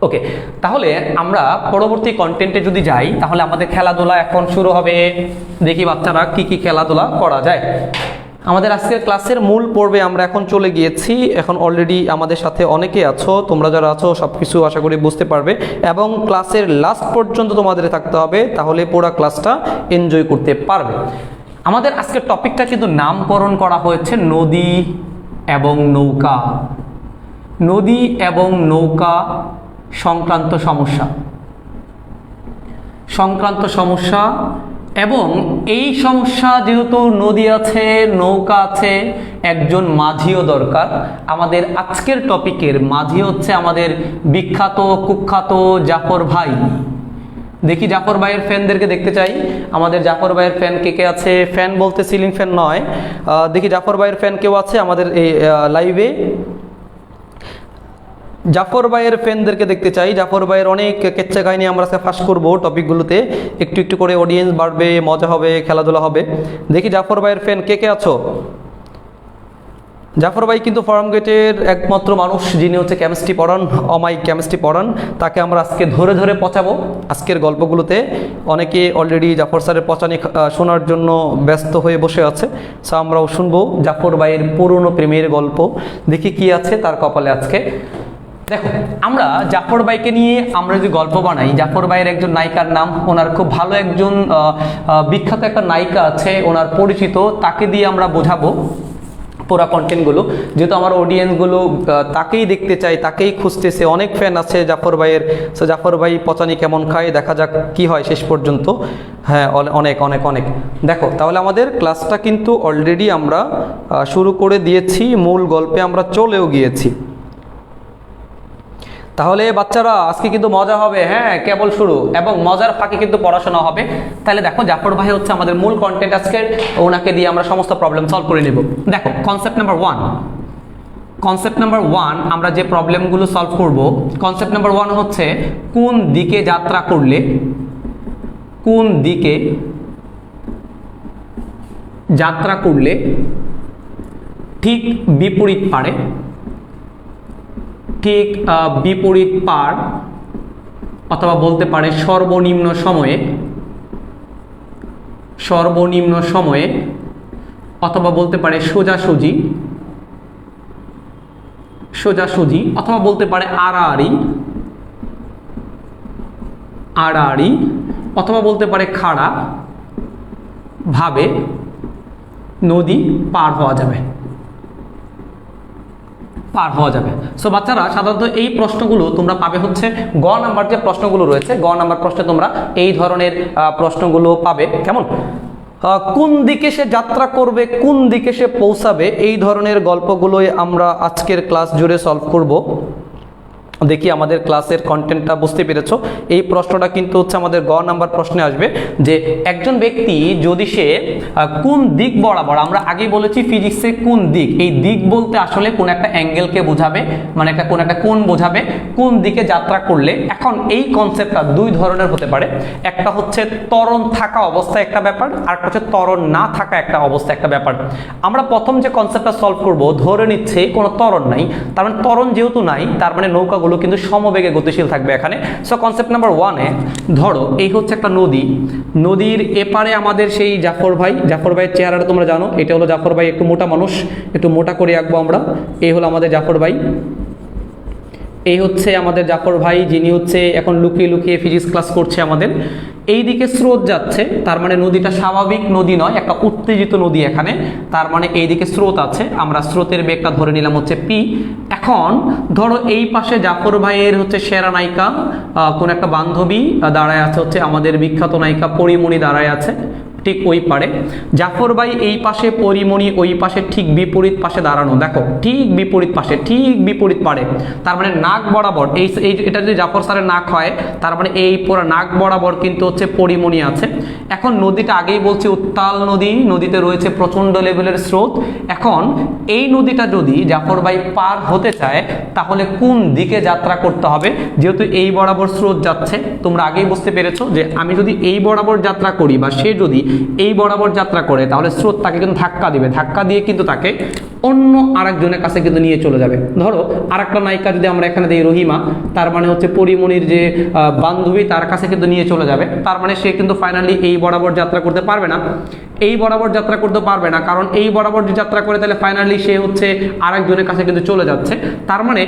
ওকে, তাহলে আমরা পরবর্তী কন্টেন্টে যদি যাই, তাহলে আমাদের খেলাধুলা এখন শুরু হবে। দেখি বাচ্চারা কি কি খেলাধুলা করা যায়। আমাদের আজকের ক্লাসের মূল পর্বে আমরা এখন চলে গিয়েছি। এখন অলরেডি আমাদের সাথে অনেকে আছো, তোমরা যারা আছো সব কিছু আশা করি বুঝতে পারবে, এবং ক্লাসের লাস্ট পর্যন্ত তোমাদের থাকতে হবে, তাহলে পুরো ক্লাসটা এনজয় করতে পারবে। আমাদের আজকের টপিকটা কিন্তু নামকরণ করা হয়েছে নদী এবং নৌকা। নদী এবং নৌকা সংক্রান্ত সমস্যা, এবং এই সমস্যা যেহেতু নদী আছে, নৌকা আছে, একজন মাঝিও দরকার। আমাদের আজকের টপিকের মাঝি হচ্ছে আমাদের বিখ্যাত কুখ্যাত জাফর ভাই। দেখি জাফর ভাইয়ের ফ্যানদেরকে দেখতে চাই। আমাদের জাফর ভাইয়ের ফ্যান কে কে আছে? ফ্যান বলতে সিলিং ফ্যান নয়। দেখি জাফর ভাইয়ের ফ্যান কেউ আছে আমাদের এই লাইভে? জাফর ভাইয়ের ফ্যানদেরকে দেখতে চাই। জাফর ভাইয়ের অনেক কেচ্চা কাহিনী আমরা ফাঁস করবো টপিকগুলোতে, একটু একটু করে অডিয়েন্স বাড়বে, মজা হবে, খেলাধুলা হবে। দেখি জাফর ভাইয়ের ফ্যান কে কে আছো? জাফর ভাই কিন্তু ফার্ম গেটের একমাত্র মানুষ যিনি হচ্ছে কেমিস্ট্রি পড়ান, অমায়িক কেমিস্ট্রি পড়ান। তাকে আমরা আজকে ধরে ধরে পচাবো আজকের গল্পগুলোতে। অনেকে অলরেডি জাফর স্যারের পচানি শোনার জন্য ব্যস্ত হয়ে বসে আছে। সো আমরাও শুনবো জাফর ভাইয়ের পুরনো প্রেমের গল্প। দেখি কি আছে তার কপালে আজকে। দেখো, আমরা জাফর ভাইকে নিয়ে আমরা যদি গল্প বানাই, জাফর ভাইয়ের একজন নায়িকার নাম, ওনার খুব ভালো একজন বিখ্যাত একটা নায়িকা আছে, ওনার পরিচিত, তাকে দিয়ে আমরা বোঝাবো পুরো কন্টেন্টগুলো। যেহেতু আমার অডিয়েন্সগুলো তাকেই দেখতে চাই, তাকেই খুঁজতেছে, অনেক ফ্যান আছে জাফর ভাইয়ের। সো জাফর ভাই পচানি কেমন খায়, দেখা যাক কি হয় শেষ পর্যন্ত। হ্যাঁ, অনেক অনেক অনেক। দেখো, তাহলে আমাদের ক্লাসটা কিন্তু অলরেডি আমরা শুরু করে দিয়েছি, মূল গল্পে আমরা চলেও গিয়েছি। তাহলে বাচ্চারা আজকে কিন্তু মজা হবে। হ্যাঁ, কেবল শুরু, এবং মজার ফাঁকে কিন্তু পড়াশোনা হবে। তাহলে দেখো, জাফর ভাই হচ্ছে আমাদের মূল কন্টেন্ট আজকের, ওনাকে দিয়ে আমরা সমস্ত প্রবলেম সলভ করে নেব। দেখো, কনসেপ্ট নাম্বার 1 আমরা যে প্রবলেমগুলো সলভ করব, কনসেপ্ট নাম্বার 1 হচ্ছে কোন দিকে যাত্রা করলে ঠিক বিপরীত পার, অথবা বলতে পারে সর্বনিম্ন সময়ে, অথবা বলতে পারে সোজাসুজি, অথবা বলতে পারে আড়াআড়ি, অথবা বলতে পারে খাড়া ভাবে নদী পার হওয়া যাবে। সো বাচ্চারা সাধারণত এই প্রশ্নগুলো তোমরা পাবে হচ্ছে গ নাম্বার যে প্রশ্নগুলো রয়েছে, গ নাম্বার প্রশ্নে তোমরা এই ধরনের প্রশ্নগুলো পাবে। কেমন? কোন দিকে সে যাত্রা করবে, কোন দিকে সে পৌঁছাবে, এই ধরনের গল্পগুলোই আমরা আজকের ক্লাস জুড়ে সলভ করব। দেখি আমাদের ক্লাসের কন্টেন্টটা বুঝতে পেরেছো। এই প্রশ্নটা কিন্তু হচ্ছে আমাদের গ নাম্বার প্রশ্নে আসবে যে একজন ব্যক্তি যদি সে কোন দিক বরাবর, আমরা আগেই বলেছি ফিজিক্সে কোন দিক, এই দিক বলতে আসলে কোন একটা অ্যাঙ্গেলকে বোঝাবে, মানে কোন একটা কোণ বোঝাবে, কোন দিকে যাত্রা করলে। এখন এই কনসেপ্টটা দুই ধরনের হতে পারে, একটা হচ্ছে ত্বরণ থাকা অবস্থায় একটা ব্যাপার, আর একটা হচ্ছে ত্বরণ না থাকা একটা অবস্থা একটা ব্যাপার। আমরা প্রথম যে কনসেপ্টটা সলভ করব, ধরে নিচ্ছে কোনো ত্বরণ নাই, তার মানে ত্বরণ যেহেতু নাই তার মানে নৌকাগুলো কিন্তু সমবেগে গতিশীল থাকবে এখানে। সো কনসেপ্ট নাম্বার 1-এ ধরো এই হচ্ছে একটা নদী, নদীর এপারে আমাদের সেই জাফর ভাইয়ের চেহারাটা তোমরা জানো, এটা হলো জাফর ভাই, একটু মোটা মানুষ, একটু মোটা করে আঁকবো আমরা। এই হলো আমাদের জাফর ভাই, এই হচ্ছে আমাদের জাফর ভাই, যিনি হচ্ছে এখন লুকিয়ে লুকিয়ে ফিজিক্স ক্লাস করছে আমাদের। এই দিকে স্রোত যাচ্ছে, তার মানে নদীটা স্বাভাবিক নদী নয়, একটা উত্তেজিত নদী এখানে, তার মানে এই দিকে স্রোত আছে, আমরা স্রোতের বেগটা ধরে নিলাম হচ্ছে পি। এখন ধরো এই পাশে জাফর ভাইয়ের হচ্ছে সেরা নায়িকা কোন একটা বান্ধবী দাঁড়ায় আছে, হচ্ছে আমাদের বিখ্যাত নায়িকা পরিমণি দাঁড়ায় আছে ঠিক ওই পারে। জাফর ভাই এই পাশে, পরিমণি ওই পাশে, ঠিক বিপরীত পাশে দাঁড়ানো, দেখো ঠিক বিপরীত পাশে, ঠিক বিপরীত পারে, তার মানে নাক বরাবর এই এটা যদি জাফর স্যারের নাক হয় তার মানে এই পুরো নাক বরাবর কিন্তু হচ্ছে পরিমণি আছে। এখন নদীটা আগেই বলছি উত্তাল নদী, নদীতে রয়েছে প্রচন্ড লেভেলের স্রোত। এখন এই নদীটা যদি জাফর ভাই পার হতে চায় তাহলে কোন দিকে যাত্রা করতে হবে, যেহেতু এই বরাবর স্রোত যাচ্ছে, তোমরা আগেই বুঝতে পেরেছো যে আমি যদি এই বরাবর যাত্রা করি বা সে যদি এই বরাবর যাত্রা করে তাহলে স্রোত তাকে কিন্তু ধাক্কা দিবে, ধাক্কা দিয়ে কিন্তু তাকে অন্য আরেকজনের কাছে কিন্তু নিয়ে চলে যাবে। ধরো আরেকটা নায়িকা যদি আমরা এখানে দিই রহিমা, তার মানে হচ্ছে পরিমণির যে বান্ধবী, তার কাছে কিন্তু নিয়ে চলে যাবে, তার মানে সে কিন্তু ফাইনালি এই বরাবর যাত্রা করতে পারবে না, এই বরাবর যাত্রা করতে পারবে না, কারণ এই বরাবর যে যাত্রা করে তাহলে ফাইনালি সে হচ্ছে আরেকজনের কাছে কিন্তু চলে যাচ্ছে। তার মানে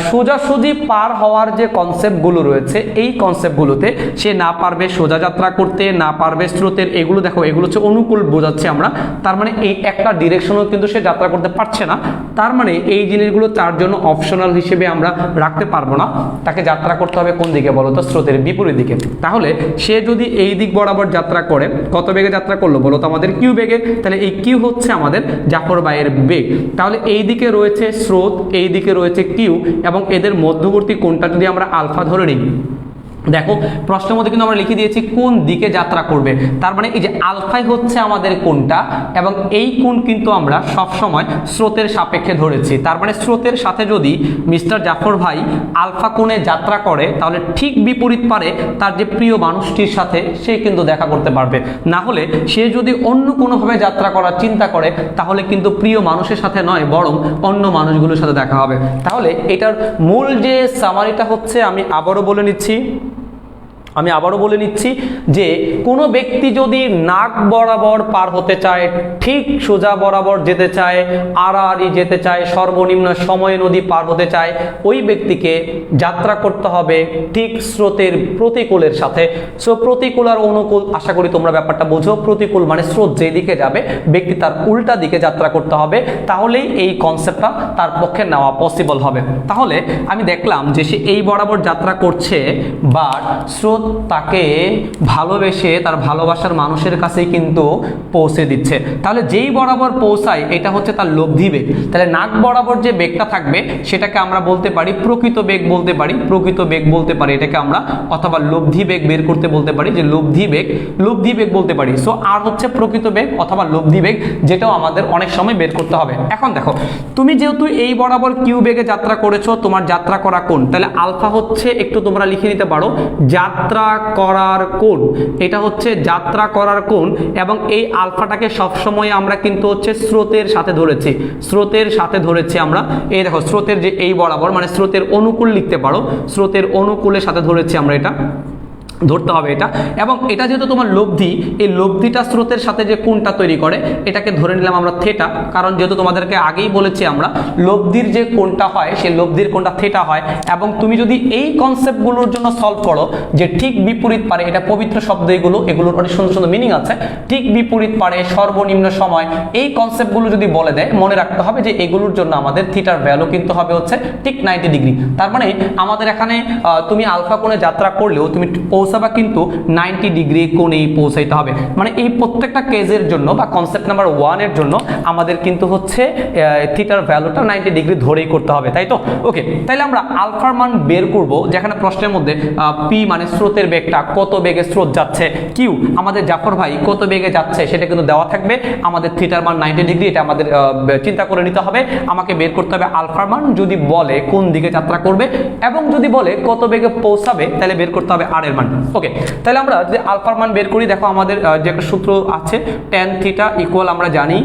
সোজাসুজি পার হওয়ার যে কনসেপ্টগুলো রয়েছে এই কনসেপ্টগুলোতে সে না পারবে সোজা যাত্রা করতে, না পারবে স্রোতের, এগুলো দেখো এগুলো হচ্ছে অনুকূল বোঝাচ্ছে আমরা, তার মানে এই একটা ডিরেকশনও কিন্তু সে যাত্রা করতে পারছে না, তার মানে এই জিনিসগুলো তার জন্য অপশনাল হিসেবে আমরা রাখতে পারবো না, তাকে যাত্রা করতে হবে কোন দিকে বলো তো, স্রোতের বিপরীত দিকে। তাহলে সে যদি এই দিক বরাবর যাত্রা করে, কত বেগে যাত্রা করলো বলো তো আমাদের কিউ বেগে, তাহলে এই কিউ হচ্ছে আমাদের জাফর ভাইয়ের বেগ। তাহলে এই দিকে রয়েছে স্রোত, এই দিকে রয়েছে কিউ, এবং এদের মধ্যবর্তী কোণটা যদি আমরা আলফা ধরে নিই, দেখো প্রশ্নের মধ্যে কিন্তু আমরা লিখে দিয়েছি কোন দিকে যাত্রা করবে, তার মানে এই যে আলফাই হচ্ছে আমাদের কোণটা, এবং এই কোণ কিন্তু আমরা সব সময় স্রোতের সাপেক্ষে ধরেছি, তার মানে স্রোতের সাথে যদি মিস্টার জাফর ভাই আলফা কোণে যাত্রা করে তাহলে ঠিক বিপরীত পারে তার যে প্রিয় মানুষটির সাথে সে কিন্তু দেখা করতে পারবে, না হলে সে যদি অন্য কোনোভাবে যাত্রা করার চিন্তা করে তাহলে কিন্তু প্রিয় মানুষের সাথে নয় বরং অন্য মানুষগুলোর সাথে দেখা হবে। তাহলে এটার মূল যে সামারিটা হচ্ছে, আমি আবারও বলে নিচ্ছি যে কোনো ব্যক্তি যদি নাক বরাবর পার হতে চায়, ঠিক সোজা বরাবর যেতে চায়, আড়াআড়ি যেতে চায়, সর্বনিম্ন সময়ে নদী পার হতে চায়, ওই ব্যক্তিকে যাত্রা করতে হবে ঠিক স্রোতের প্রতিকূলের সাথে। সো প্রতিকূল আর অনুকূল, আশা করি তোমরা ব্যাপারটা বোঝো। প্রতিকূল মানে স্রোত যেদিকে যাবে ব্যক্তি তার উল্টা দিকে যাত্রা করতে হবে, তাহলেই এই কনসেপ্টটা তার পক্ষে নেওয়া পসিবল হবে। তাহলে আমি দেখলাম যে সে এই বরাবর যাত্রা করছে, বাট স্রোত তাকে ভালোবেসে তার ভালোবাসার মানুষের কাছেই কিন্তু পৌঁছে দিচ্ছে। তাহলে যেই বরাবর পৌঁছায় এটা হচ্ছে তার লব্ধি বেগ। তাহলে নাক বরাবর যে বেগটা থাকবে সেটাকে আমরা বলতে পারি প্রকৃত বেগ বলতে পারি, এটাকে আমরা, অথবা লব্ধি বেগ বের করতে বলতে পারি, যে লব্ধি বেগ বলতে পারি। সো আর হচ্ছে প্রকৃত বেগ অথবা লব্ধি বেগ, যেটাও আমাদের অনেক সময় বের করতে হবে। এখন দেখো তুমি যেহেতু এই বরাবর কিউ বেগে যাত্রা করেছো, তোমার যাত্রা করা কোণ, তাহলে আলফা হচ্ছে, একটু তোমরা লিখে নিতে পারো, যাত্রা করার কোণ, এটা হচ্ছে যাত্রা করার কোণ, এবং এই আলফাটাকে সবসময় আমরা কিন্তু হচ্ছে স্রোতের সাথে ধরেছি আমরা। এই দেখো স্রোতের যে এই বরাবর, মানে স্রোতের অনুকূল লিখতে পারো, স্রোতের অনুকূলের সাথে ধরেছি আমরা, এটা ধরতে হবে এটা। এবং এটা যেহেতু তোমার লব্ধি, এই লব্ধিটা স্রোতের সাথে যে কোণটা তৈরি করে এটাকে ধরে নিলাম আমরা থেটা, কারণ যেহেতু তোমাদেরকে আগেই বলেছি আমরা লব্ধির যে কোণটা হয় সেই লব্ধির কোণটা থেটা হয়। এবং তুমি যদি এই কনসেপ্টগুলোর জন্য সলভ করো যে ঠিক বিপরীত পারে, এটা পবিত্র শব্দ, এগুলোর অনেক সুন্দর সুন্দর মিনিং আছে, ঠিক বিপরীত পারে, সর্বনিম্ন সময়, এই কনসেপ্টগুলো যদি বলে দেয় মনে রাখতে হবে যে এগুলোর জন্য আমাদের থিটার ভ্যালু কিন্তু হবে হচ্ছে ঠিক 90 ডিগ্রি। তার মানে আমাদের এখানে তুমি আলফা কোণে যাত্রা করলেও তুমি পৌঁছাতে পৌঁছাবা কিন্তু 90 ডিগ্রি কোণেই পৌঁছাইতে হবে। মানে এই প্রত্যেকটা কেজের জন্য বা কনসেপ্ট নাম্বার 1 এর জন্য আমাদের কিন্তু হচ্ছে থিটার ভ্যালুটা 90 ডিগ্রি ধরেই করতে হবে, তাই তো? ওকে, তাহলে আমরা আলফার মান বের করব, যেখানে প্রশ্নের মধ্যে পি মানে স্রোতের বেগটা, কত বেগে স্রোত যাচ্ছে, কিউ আমাদের জাফর ভাই কত বেগে যাচ্ছে সেটা কিন্তু দেওয়া থাকবে, আমাদের থিটার মান 90 ডিগ্রি, এটা আমাদের চিন্তা করে নিতে হবে। আমাকে বের করতে হবে আলফার মান, যদি বলে কোন দিকে যাত্রা করবে এবং যদি বলে কত বেগে পৌঁছাবে তাহলে বের করতে হবে আর এর মান। ওকে, তাহলে আমরা যদি আলফার মান বের করি, দেখো আমাদের যে একটা সূত্র আছে tan থিটা ইকুয়াল, আমরা জানি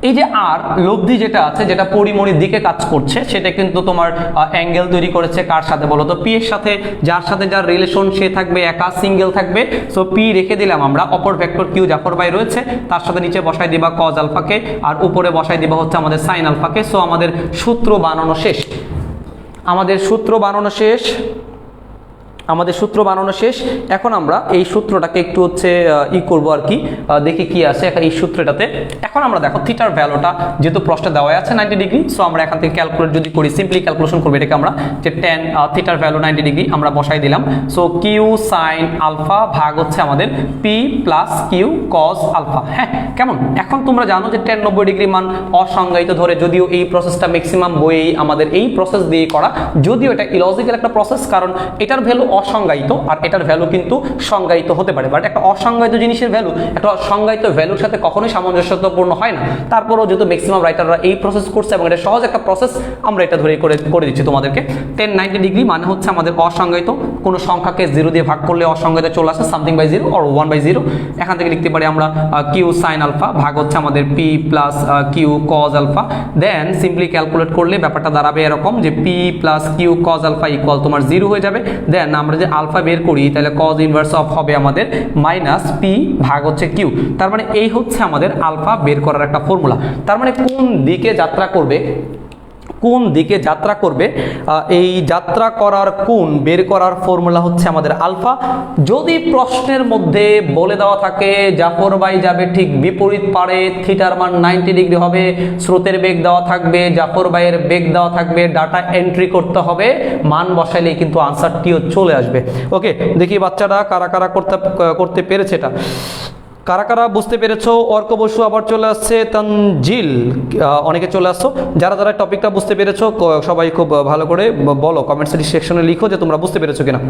এই যে আর লব্ধি যেটা আছে, যেটা পরিমণির দিকে কাজ করছে, সেটা কিন্তু তোমার অ্যাঙ্গেল তৈরি করেছে কার সাথে বলো তো? পি এর সাথে। যার সাথে যার রিলেশন সে থাকবে একা, সিঙ্গেল থাকবে। সো পি রেখে দিলাম আমরা, অপর ভেক্টর কিউ জাফর ভাই রয়েছে, তার সাথে নিচে বসাই দিবা কজ আলফাকে আর উপরে বসাই দিবা হচ্ছে আমাদের সাইন আলফাকে। সো আমাদের সূত্র বানানো শেষ, আমাদের সূত্র বানানো শেষ, আমাদের সূত্র বানানো শেষ। এখন আমরা এই সূত্রটাকে একটু হচ্ছে করবো আর কি, দেখি কি আছে এই সূত্রটাতে। এখন আমরা দেখো থিটার ভ্যালুটা যেহেতু প্রশ্নে দেওয়া আছে 90 ডিগ্রি, সো আমরা এখান থেকে ক্যালকুলেট যদি করি, সিম্পলি ক্যালকুলেশন করবো এটাকে আমরা, যে tan থিটার ভ্যালু 90 ডিগ্রি আমরা বসাই দিলাম। সো কিউ সাইন আলফা ভাগ হচ্ছে আমাদের P plus Q cos alpha. হ্যাঁ, কেমন? এখন তোমরা জানো যে tan 90 ডিগ্রি মান অসংজ্ঞায়িত ধরে, যদিও এই প্রসেসটা ম্যাক্সিমাম বইয়েই আমাদের এই প্রসেস দিয়ে করা, যদিও এটা ইলজিক্যাল একটা প্রসেস, কারণ এটার ভ্যালু অসংজ্ঞায়িত আর এটার ভ্যালু কিন্তু সংজ্ঞায়িত হতে পারে, বাট একটা অসংজ্ঞায়িত জিনিসের ভ্যালু একটা সংজ্ঞায়িত ভ্যালুর সাথে কখনোই সামঞ্জস্যপূর্ণ হয় না। তারপরেও যেহেতু ম্যাক্সিমাম রাইটাররা এই প্রসেস করছে এবং এটা সহজ একটা প্রসেস, আমরা এটা ধরে করে দিচ্ছি তোমাদেরকে। tan 90 ডিগ্রি মানে হচ্ছে আমাদের অসংজ্ঞায়িত, কোনো সংখ্যাকে 0 দিয়ে ভাগ করলে অসংজ্ঞায়িত চলে আসে, সামথিং বাই 0 অর 1/0। এখান থেকে লিখতে পারি আমরা কিউ সাইন আলফা ভাগ হচ্ছে আমাদের P plus Q cos alpha. Then simply calculate করলে ব্যাপারটা দাঁড়াবে এরকম, যে P plus Q cos alpha equal তোমার 0 হয়ে যাবে। দেন আমরা যে আলফা বের করি, তাহলে কজ ইনভার্স অফ হবে আমাদের মাইনাস পি ভাগ হচ্ছে কিউ। তার মানে এই হচ্ছে আমাদের আলফা বের করার একটা ফর্মুলা। তার মানে কোন দিকে যাত্রা করবে, কোন দিকে যাত্রা করবে, এই যাত্রা করার কোণ বের করার ফর্মুলা হচ্ছে আমাদের আলফা। যদি প্রশ্নের মধ্যে বলে দেওয়া থাকে জাফর ভাই যাবে ঠিক বিপরীত পারে, থিটার মান 90 ডিগ্রি হবে, স্রোতের বেগ দেওয়া থাকবে, জাফর ভাইয়ের বেগ দেওয়া থাকবে, ডাটা এন্ট্রি করতে হবে, মান বসাইলেই কিন্তু আনসারটিও চলে আসবে। ওকে, দেখি বাচ্চারা কারা কারা করতে পেরেছে এটা, কারা কারা বুঝতে পেরেছো? অর্ক বসু আবার চলে আসছে, তানজিল অনেকে চলে আসছো। যারা যারা টপিকটা বুঝতে পেরেছো সবাই খুব ভালো করে বলো, কমেন্ট সেকশনে লিখো যে তোমরা বুঝতে পেরেছো কিনা।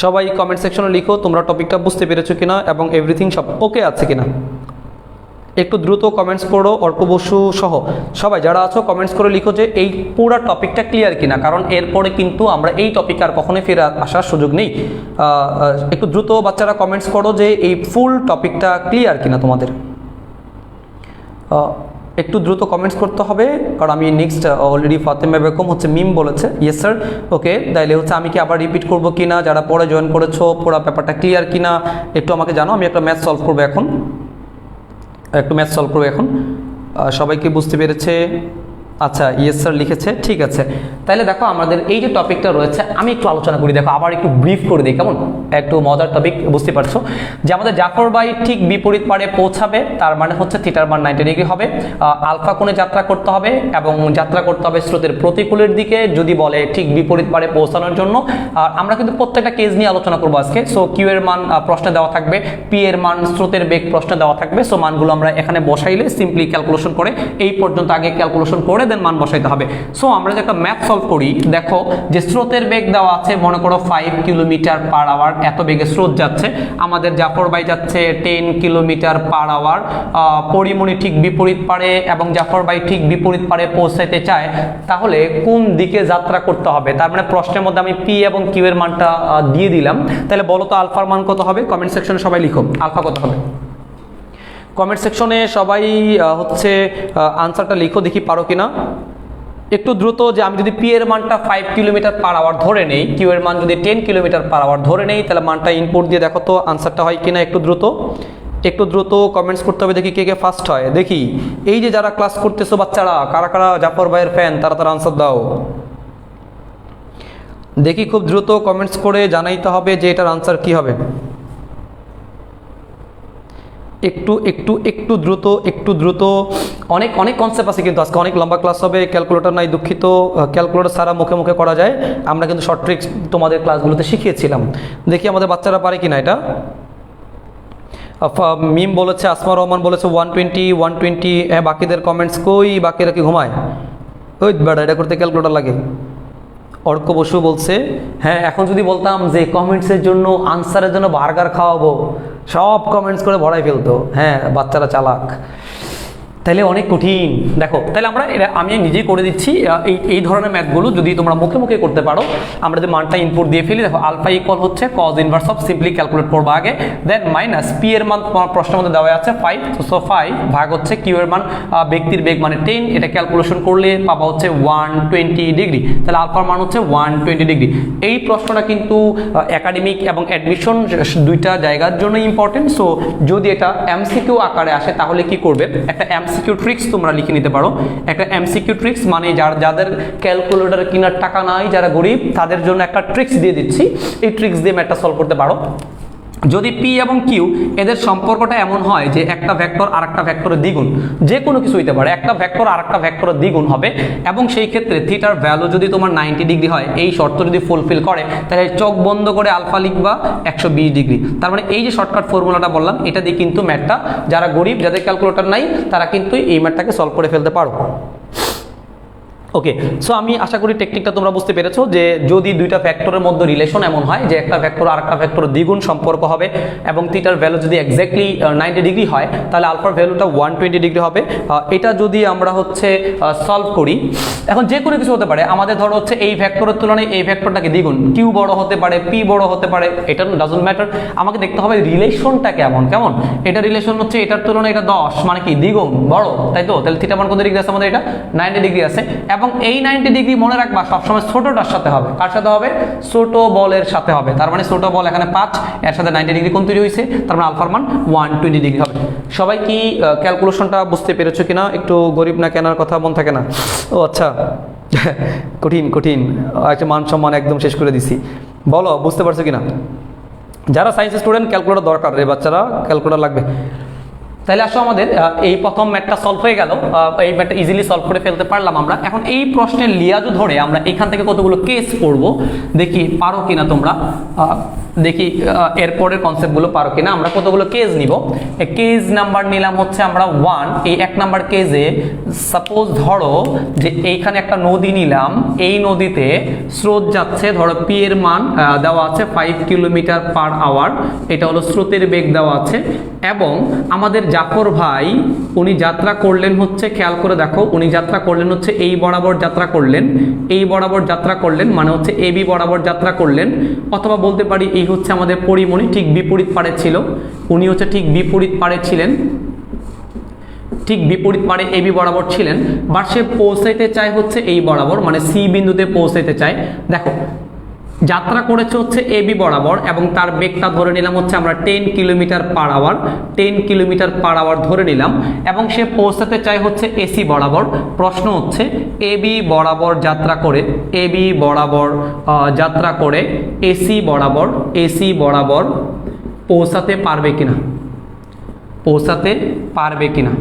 সবাই কমেন্ট সেকশনে লিখো তোমরা টপিকটা বুঝতে পেরেছো কিনা এবং এভরিথিং সব ওকে আছে কিনা। একটু দ্রুত কমেন্টস করো, অর্ক বসু সহ সবাই যারা আছো কমেন্টস করে লিখো যে এই পুরো টপিকটা ক্লিয়ার কিনা, কারণ এরপরে কিন্তু আমরা এই টপিক আর কখনোই ফিরে আসার সুযোগ নেই। একটু দ্রুত বাচ্চারা কমেন্টস করো যে এই ফুল টপিকটা ক্লিয়ার কিনা তোমাদের। একটু দ্রুত কমেন্টস করতে হবে, কারণ আমি নেক্সট অলরেডি ফাতেমা বেগম হচ্ছে মিম বলেছে ইয়েস স্যার। ওকে, তাইলে হচ্ছে আমি কি আবার রিপিট করবো কিনা, যারা পরে জয়েন করেছো পুরো ব্যাপারটা ক্লিয়ার কিনা একটু আমাকে জানো। আমি একটা ম্যাথ সলভ করবো এখন, একটু ম্যাথ সলভ করবো এখন। সবাইকে বুঝতে পেরেছে? আচ্ছা ইয়েস স্যার লিখেছে, ঠিক আছে। তাহলে দেখো আমাদের এই যে টপিকটা রয়েছে আমি একটু আলোচনা করি, দেখো আবার একটু ব্রিফ করে দিই, কেমন? একটু মজার টপিক, বুঝতে পারছো যে আমাদের জাফর ভাই ঠিক বিপরীত পারে পৌঁছাবে, তার মানে হচ্ছে থিটার মান 90 ডিগ্রি হবে, আলফা কোণে যাত্রা করতে হবে এবং যাত্রা করতে হবে স্রোতের প্রতিকূলের দিকে, যদি বলে ঠিক বিপরীত পারে পৌঁছানোর জন্য। আর আমরা কিন্তু প্রত্যেকটা কেস নিয়ে আলোচনা করবো আজকে। সো কিউ এর মান প্রশ্নে দেওয়া থাকবে, পি এর মান স্রোতের বেগ প্রশ্নে দেওয়া থাকবে। সো মানগুলো আমরা এখানে বসাইলে সিম্পলি ক্যালকুলেশন করে, এই পর্যন্ত আগে ক্যালকুলেশন করে দেন মান বসাইতে হবে। সো আমরা যে একটা ম্যাথ সলভ করি, দেখো যে স্রোতের বেগ দেওয়া আছে মনে করো 5 কিলোমিটার পার আওয়ার, এত বেগে স্রোত যাচ্ছে, আমাদের জাফর ভাই যাচ্ছে 10 কিলোমিটার পার আওয়ার, পরিমণি ঠিক বিপরীত পারে এবং জাফর ভাই ঠিক বিপরীত পারে পৌঁছাইতে চায়, তাহলে কোন দিকে যাত্রা করতে হবে? তার মানে প্রশ্নের মধ্যে আমি পি এবং কিউ এর মানটা দিয়ে দিলাম। তাহলে বলো তো আলফার মান কত হবে? কমেন্ট সেকশনে সবাই লিখো আলফা কত হবে। কমেন্ট সেকশনে সবাই হচ্ছে আনসারটা লিখো, দেখি পারো কিনা। একটু দ্রুত, যে আমি যদি পি এর মানটা 5 কিলোমিটার পার আওয়ার ধরে নেই, কিউ এর মান যদি 10 কিলোমিটার পার আওয়ার ধরে নেই, তাহলে মানটা ইনপুট দিয়ে দেখো তো আনসারটা হয় কিনা। একটু দ্রুত কমেন্টস করতে হবে, দেখি কে কে ফার্স্ট হয়। দেখি এই যে যারা ক্লাস করতেছো বাচ্চারা, কারা কারা জাফর ভাইয়ের ফ্যান, তারা আনসার দাও। দেখি খুব দ্রুত কমেন্টস করে জানাইতে হবে যে এটার আনসার কি হবে। একটু একটু একটু দ্রুত অনেক অনেক কনসেপ্ট আছে, কিন্তু আজকে অনেক লম্বা ক্লাস হবে, ক্যালকুলেটর নাই দুঃখিত, ক্যালকুলেটর সারা মুখে মুখে করা যায়, আমরা কিন্তু শর্ট ট্রিক্স তোমাদের ক্লাসগুলোতে শিখিয়েছিলাম। দেখি আমাদের বাচ্চারা পারে কিনা এটা। মিম বলেছে, আসমা রহমান বলেছে 120, হ্যাঁ বাকিদের কমেন্টস কই, বাকিরা কি ঘুমায়? ওই বেড়া, এটা করতে ক্যালকুলেটর লাগে। অর্ক বসু বলছে হ্যাঁ, এখন যদি বলতাম যে কমেন্টসের জন্য আনসারের জন্য বার্গার খাওয়াবো, সব কমেন্টস করে ভরাই ফেলতো। হ্যাঁ বাচ্চারা চালাক, তাহলে অনেক কঠিন। দেখো তাহলে আমরা আমি নিজেই করে দিচ্ছি এই ধরনের ম্যাথগুলো যদি তোমরা মুখে মুখে করতে পারো। আমরা যদি মানটা ইনপুট দিয়ে ফেলি, দেখো আলফা ইকুয়াল হচ্ছে cos inverse of, simply calculate করবো আগে, দেন মাইনাস পি এর মান প্রশ্নের মধ্যে দেওয়া আছে 5, সো 5 ভাগ হচ্ছে কিউ এর মান, ব্যক্তির বেগ মানে 10, এটা ক্যালকুলেশন করলে পাবা হচ্ছে 120 ডিগ্রি, তাহলে আলফার মান হচ্ছে 120 ডিগ্রি। এই প্রশ্নটা কিন্তু একাডেমিক এবং অ্যাডমিশন দুইটা জায়গার জন্য ইম্পর্টেন্ট। সো যদি এটা এমসিকিউ আকারে আসে তাহলে কি করবে, একটা এমসিকিউ ট্রিক্স তোমরা লিখে নিতে পারো। একটা এমসিকিউ ট্রিক্স মানে যাদের ক্যালকুলেটর কেনার টাকা নাই, যারা গরিব, তাদের জন্য একটা ট্রিক্স দিয়ে দিচ্ছি, এই ট্রিক্স দিয়ে ম্যাথটা সলভ করতে পারো। যদি পি এবং কিউ এদের সম্পর্কটা এমন হয় যে একটা ভেক্টর আর একটা ভেক্টরের দ্বিগুণ, যে কোনো কিছু হইতে পারে, একটা ভেক্টর আর একটা ভেক্টরের দ্বিগুণ হবে, এবং সেই ক্ষেত্রে থিটার ভ্যালু যদি তোমার 90 ডিগ্রি হয়, এই শর্ত যদি ফুলফিল করে, তাহলে চোখ বন্ধ করে আলফা লিখবা 120 ডিগ্রি। তার মানে এই যে শর্টকাট ফর্মুলাটা বললাম, এটা দিয়ে কিন্তু ম্যাথটা, যারা গরিব, যাদের ক্যালকুলেটর নাই, তারা কিন্তু এই ম্যাথটাকে সলভ করে ফেলতে পারো। ওকে, সো আমি আশা করি টেকনিকটা তোমরা বুঝতে পেরেছো, যে যদি দুইটা ভেক্টরের মধ্যে রিলেশন এমন হয় যে একটা ভেক্টর আর একটা ভেক্টর দ্বিগুণ সম্পর্ক হবে, এবং থিটার ভ্যালু যদি এক্স্যাক্টলি 90 ডিগ্রি হয়, তাহলে আলফার ভ্যালুটা 120 ডিগ্রি হবে। এটা যদি আমরা হচ্ছে সলভ করি, এখন যে কোনো কিছু হতে পারে, আমাদের ধরো হচ্ছে এই ভেক্টরের তুলনায় এই ভেক্টরটাকে দ্বিগুণ, কিউ বড় হতে পারে, পি বড় হতে পারে, এটা ডাজন্ট ম্যাটার, আমাকে দেখতে হবে রিলেশনটা কেমন। এটা রিলেশন হচ্ছে এটার তুলনায় এটা 10, মানে কি দ্বিগুণ বড়, তাই তো? তাহলে থিটা মান কত ডিগ্রি আছে আমাদের? এটা 90 ডিগ্রি আছে, এবং এই 90 ডিগ্রি মনে রাখবা সবসময় ছোটটার সাথে হবে। কার সাথে হবে? ছোট বলের সাথে হবে। তার মানে ছোট বল এখানে 5, এর সাথে 90 ডিগ্রি কোণ তৈরি হয়েছে, তার মানে আলফার মান 120 ডিগ্রি হবে। সবাই কি ক্যালকুলেশনটা বুঝতে পেরেছো কিনা? একটু গরিব না কেনার কথা মন থাকে না? ও আচ্ছা, কঠিন একটা মান সম্মান একদম শেষ করে দিছি। বলো বুঝতে পারছো কিনা? যারা সায়েন্স স্টুডেন্ট ক্যালকুলেটর দরকার রে বাচ্চারা, ক্যালকুলেটর লাগবে। তাহলে আসো আমাদের এই প্রথম ম্যাথটা সলভ হয়ে গেল, এই ম্যাথটা ইজিলি সলভ করে ফেলতে পারলাম আমরা। এখন এই প্রশ্নের লিয়াজু ধরে আমরা এখান থেকে কতগুলো কেস করব, দেখি পারো কিনা তোমরা, দেখি এরপরের কনসেপ্টগুলো পারো কিনা। আমরা কতগুলো কেস নিব, কেস নাম্বার নিলাম হচ্ছে আমরা 1। এই 1 নাম্বার কেসে সাপোজ ধরো যে এইখানে একটা নদী নিলাম, এই নদীতে স্রোত যাচ্ছে, ধরো পি এর মান দেওয়া আছে 5 কিলোমিটার পার আওয়ার, এটা হলো স্রোতের বেগ দেওয়া আছে, এবং আমাদের জাফর ভাই উনি যাত্রা করলেন হচ্ছে, খেয়াল করে দেখো, উনি যাত্রা করলেন হচ্ছে এই বরাবর যাত্রা করলেন, এই বরাবর যাত্রা করলেন, মানে হচ্ছে এবি বরাবর যাত্রা করলেন, অথবা বলতে পারি এই হচ্ছে আমাদের পরিমণি, ঠিক বিপরীত পারে ছিল, উনি হচ্ছে ঠিক বিপরীত পারে ছিলেন, ঠিক বিপরীত পারে এবি বরাবর ছিলেন, বাট সে পৌঁছাইতে চায় হচ্ছে এই বরাবর, মানে সি বিন্দুতে পৌঁছাইতে চায়। দেখো যাত্রা করেছে হচ্ছে এবি বরাবর, এবং তার বেগটা ধরে নিলাম হচ্ছে আমরা 10 kilometre per hour, 10 kilometre per hour ধরে নিলাম, এবং সে পৌঁছাতে চায় হচ্ছে এসি বরাবর। প্রশ্ন হচ্ছে এবি বরাবর যাত্রা করে, এবি বরাবর যাত্রা করে এসি বরাবর পৌঁছাতে পারবে কিনা, পৌঁছাতে পারবে কিনা।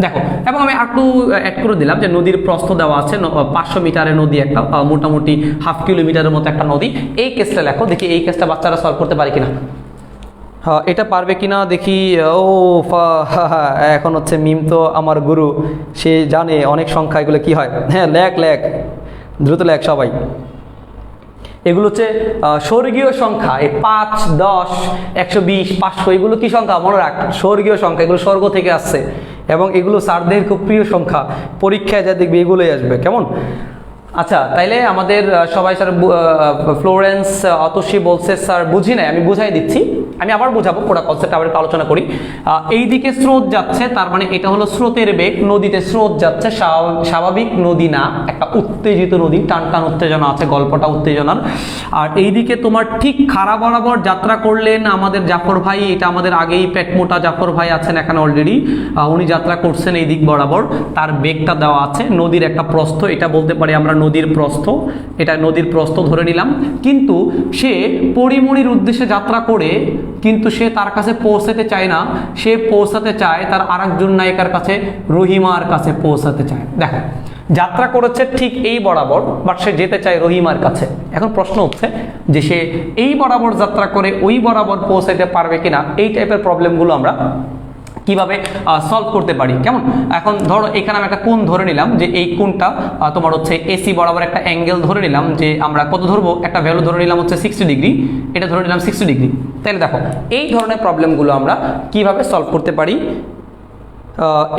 দেখো, এবং আমি একটু অ্যাড করে দিলাম যে নদীর প্রস্থ দেওয়া আছে 500 মিটারের নদী, একটা মোটামুটি হাফ কিলোমিটারের মতো একটা নদী। এই কেসটা লেখো, দেখি এই কেসটা বাচ্চারা সলভ করতে পারে কিনা। হ্যাঁ, এটা পারবে কিনা দেখি। ও এখন হচ্ছে মিম তো আমার গুরু, সে জানে অনেক সংখ্যা এগুলো কি হয়। হ্যাঁ লেখ দ্রুত লেখ সবাই। এগুলো হচ্ছে স্বর্গীয় সংখ্যা, এই 5, 10, 120, 500 এগুলো কি সংখ্যা মনে রাখ? স্বর্গীয় সংখ্যা, এগুলো স্বর্গ থেকে আসছে, এবং এগুলো স্যারদের খুব প্রিয় সংখ্যা, পরীক্ষায় যা দেখবে এগুলোই আসবে। কেমন? আচ্ছা, তাইলে আমাদের সবাই, স্যার ফ্লোরেন্স অতসী বলছে স্যার বুঝি নাই, আমি বুঝাই দিচ্ছি, আমি আবার বুঝাবো, পুরো কনসেপ্ট আবার একটু আলোচনা করি। এইদিকে স্রোত যাচ্ছে, তার মানে এটা হলো স্রোতের বেগ, নদীতে স্রোত যাচ্ছে, স্বাভাবিক নদী না, একটা উত্তেজিত নদী, টান উত্তেজনা আছে, গল্পটা উত্তেজনার। আর এইদিকে তোমার ঠিক খাড়া বরাবর যাত্রা করলেন আমাদের জাফর ভাই, এটা আমাদের আগেই পেট মোটা জাফর ভাই আছেন এখানে অলরেডি, উনি যাত্রা করছেন এই দিক বরাবর, তার বেগটা দেওয়া আছে, নদীর একটা প্রস্থ, এটা বলতে পারি আমরা নদীর প্রস্থ, এটা নদীর প্রস্থ ধরে নিলাম, কিন্তু সে পরিমণির উদ্দেশ্যে যাত্রা করে কিন্তু সে তার কাছে পৌঁছাতে চায় না, সে পৌঁছাতে চায় তার আরেকজন নায়িকার কাছে, রহিমার কাছে পৌঁছাতে চায়। দেখো যাত্রা করেছে ঠিক এই বরাবর, বাট সে যেতে চায় রহিমার কাছে। এখন প্রশ্ন হচ্ছে যে সে এই বরাবর যাত্রা করে ওই বরাবর পৌঁছাইতে পারবে কিনা। এই টাইপের প্রবলেমগুলো আমরা কিভাবে সলভ করতে পারি, কেমন? এখন ধরো এখানে আমি একটা কোণ ধরে নিলাম, যে এই কোণটা তোমার হচ্ছে এসি বরাবর একটা অ্যাঙ্গেল ধরে নিলাম, যে আমরা কত ধরবো, একটা ভ্যালু ধরে নিলাম হচ্ছে 60 ডিগ্রি, এটা ধরে নিলাম 60 ডিগ্রি। তাহলে দেখো এই ধরনের প্রবলেমগুলো আমরা কিভাবে সলভ করতে পারি,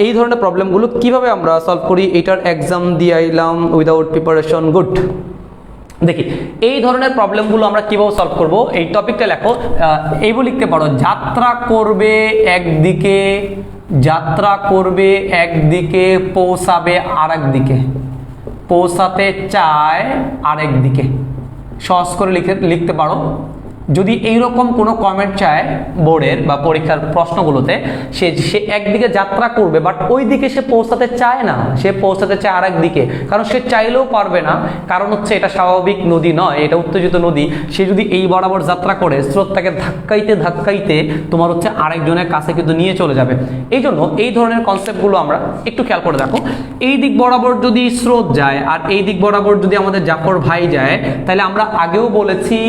এই ধরনের প্রবলেমগুলো কিভাবে আমরা সলভ করি। এটার এক্সাম দিয়ে আইলাম উইদাউট প্রিপারেশন, গুড। দেখি এই ধরনের প্রবলেমগুলো আমরা কিভাবে সলভ করব। এই টপিকটা লেখো, এইভাবে লিখতে পারো, যাত্রা করবে একদিকে, যাত্রা করবে একদিকে, পৌঁছাবে আরেক দিকে, পৌঁছাতে চায় আরেক দিকে। সহজ করে লিখতে পারো। যদি এইরকম কোনো কমেন্ট চায় বোর্ডের বা পরীক্ষার প্রশ্নগুলোতে, সে একদিকে যাত্রা করবে বাট ওই দিকে সে পৌঁছাতে চায় না, সে পৌঁছাতে চায় আরেক দিকে, কারণ সে চাইলেও পারবে না, কারণ হচ্ছে এটা স্বাভাবিক নদী নয়, এটা উত্তেজিত নদী। সে যদি এই বরাবর যাত্রা করে, স্রোতটাকে ধাক্কাইতে ধাক্কাইতে তোমার হচ্ছে আরেকজনের কাছে কিন্তু নিয়ে চলে যাবে। এই জন্য এই ধরনের কনসেপ্টগুলো আমরা একটু খেয়াল করে দেখো। এই দিক বরাবর যদি স্রোত যায় আর এই দিক বরাবর যদি আমাদের জাফর ভাই যায়, তাহলে আমরা আগেও বলেছি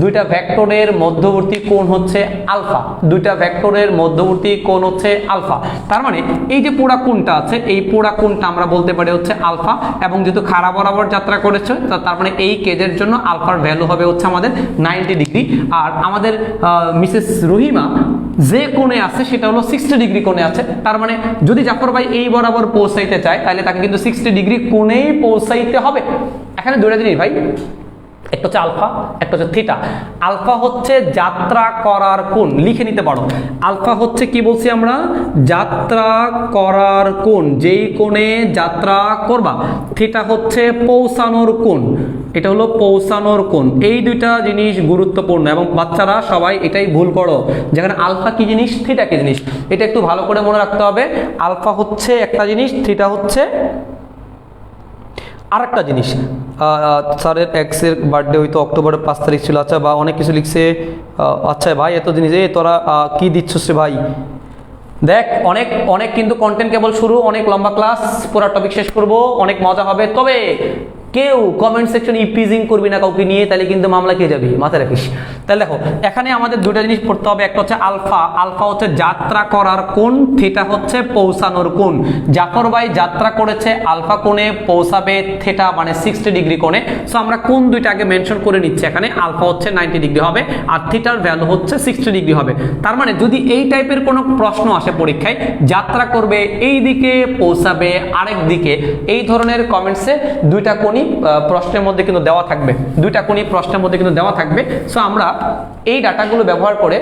দুইটা ভেক্টরের মধ্যবর্তী কোণ হচ্ছে আলফা, দুইটা ভেক্টরের মধ্যবর্তী কোণ হচ্ছে আলফা। তার মানে এই যে পুরা কোণটা আছে, এই পুরা কোণটা আমরা বলতে পারি হচ্ছে আলফা, এবং যেহেতু খাড়া বরাবর যাত্রা করেছে তার মানে এই কেজের জন্য আলফার ভ্যালু হবে হচ্ছে আমাদের 90 ডিগ্রি। আর আমাদের মিসেস রহিমা যে কোণে আছে সেটা হলো 60 ডিগ্রি কোণে আছে। তার মানে যদি জাফর ভাই এই বরাবর পৌঁছাইতে চায়, তাহলে তাকে কিন্তু 60 ডিগ্রি কোণেই পৌঁছাইতে হবে। এখানে দুইটা জিনিস ভাই, একটা হচ্ছে আলফা, একটা হচ্ছে থিটা। আলফা হচ্ছে যাত্রা করার কোণ, লিখে নিতে পারো। আলফা হচ্ছে কি বলছি আমরা, যাত্রা করার কোণ, যেই কোণে যাত্রা করবা। থিটা হচ্ছে পৌঁছানোর কোণ, এটা হলো পৌঁছানোর কোণ। এই দুইটা জিনিস গুরুত্বপূর্ণ এবং বাচ্চারা সবাই এটাই ভুল করো, যেখানে আলফা কি জিনিস, থিটা কি জিনিস, এটা একটু ভালো করে মনে রাখতে হবে। আলফা হচ্ছে একটা জিনিস, থিটা হচ্ছে আরেকটা জিনিস। স্যারের এক্সের বার্থডে হয়তো অক্টোবরের 5 তারিখ ছিল, আচ্ছা, বা অনেক কিছু লিখছে। আচ্ছা ভাই, এত জিনিস তোরা কি দিচ্ছিস রে ভাই? দেখ অনেক অনেক কিন্তু কন্টেন্ট কেবল শুরু, অনেক লম্বা ক্লাস, পুরো টপিক শেষ করব, অনেক মজা হবে। তবে কেউ কমেন্ট সেকশনে ইপিজিং করবি না কাউকে নিয়ে, তাহলে কিন্তু মামলা খেয়ে যাবি, মাথায় রাখিস। তাহলে দেখো এখানে আমাদের দুটো জিনিস পড়তে হবে, একটা হচ্ছে আলফা, আলফা হচ্ছে যাত্রা করার কোণ, থিটা হচ্ছে পৌঁছানোর কোণ। জাফর ভাই যাত্রা করেছে আলফা কোণে, পৌঁছাবে থিটা মানে 60 ডিগ্রি কোণে। সো আমরা কোণ দুইটা আগে মেনশন করে নিচ্ছি এখানে। আলফা হচ্ছে 90 ডিগ্রি হবে আর থিটার ভ্যালু হচ্ছে 60 ডিগ্রি হবে। তার মানে যদি এই টাইপের কোনো প্রশ্ন আসে পরীক্ষায়, যাত্রা করবে এই দিকে, পৌঁছাবে আরেক দিকে, এই ধরনের কমেন্টসে দুইটা কোণই প্রশ্নের মধ্যে কিন্তু দেওয়া থাকবে, দুইটা কোণই প্রশ্নের মধ্যে কিন্তু দেওয়া থাকবে। সো আমরা এই ডাটাগুলো ব্যবহার করে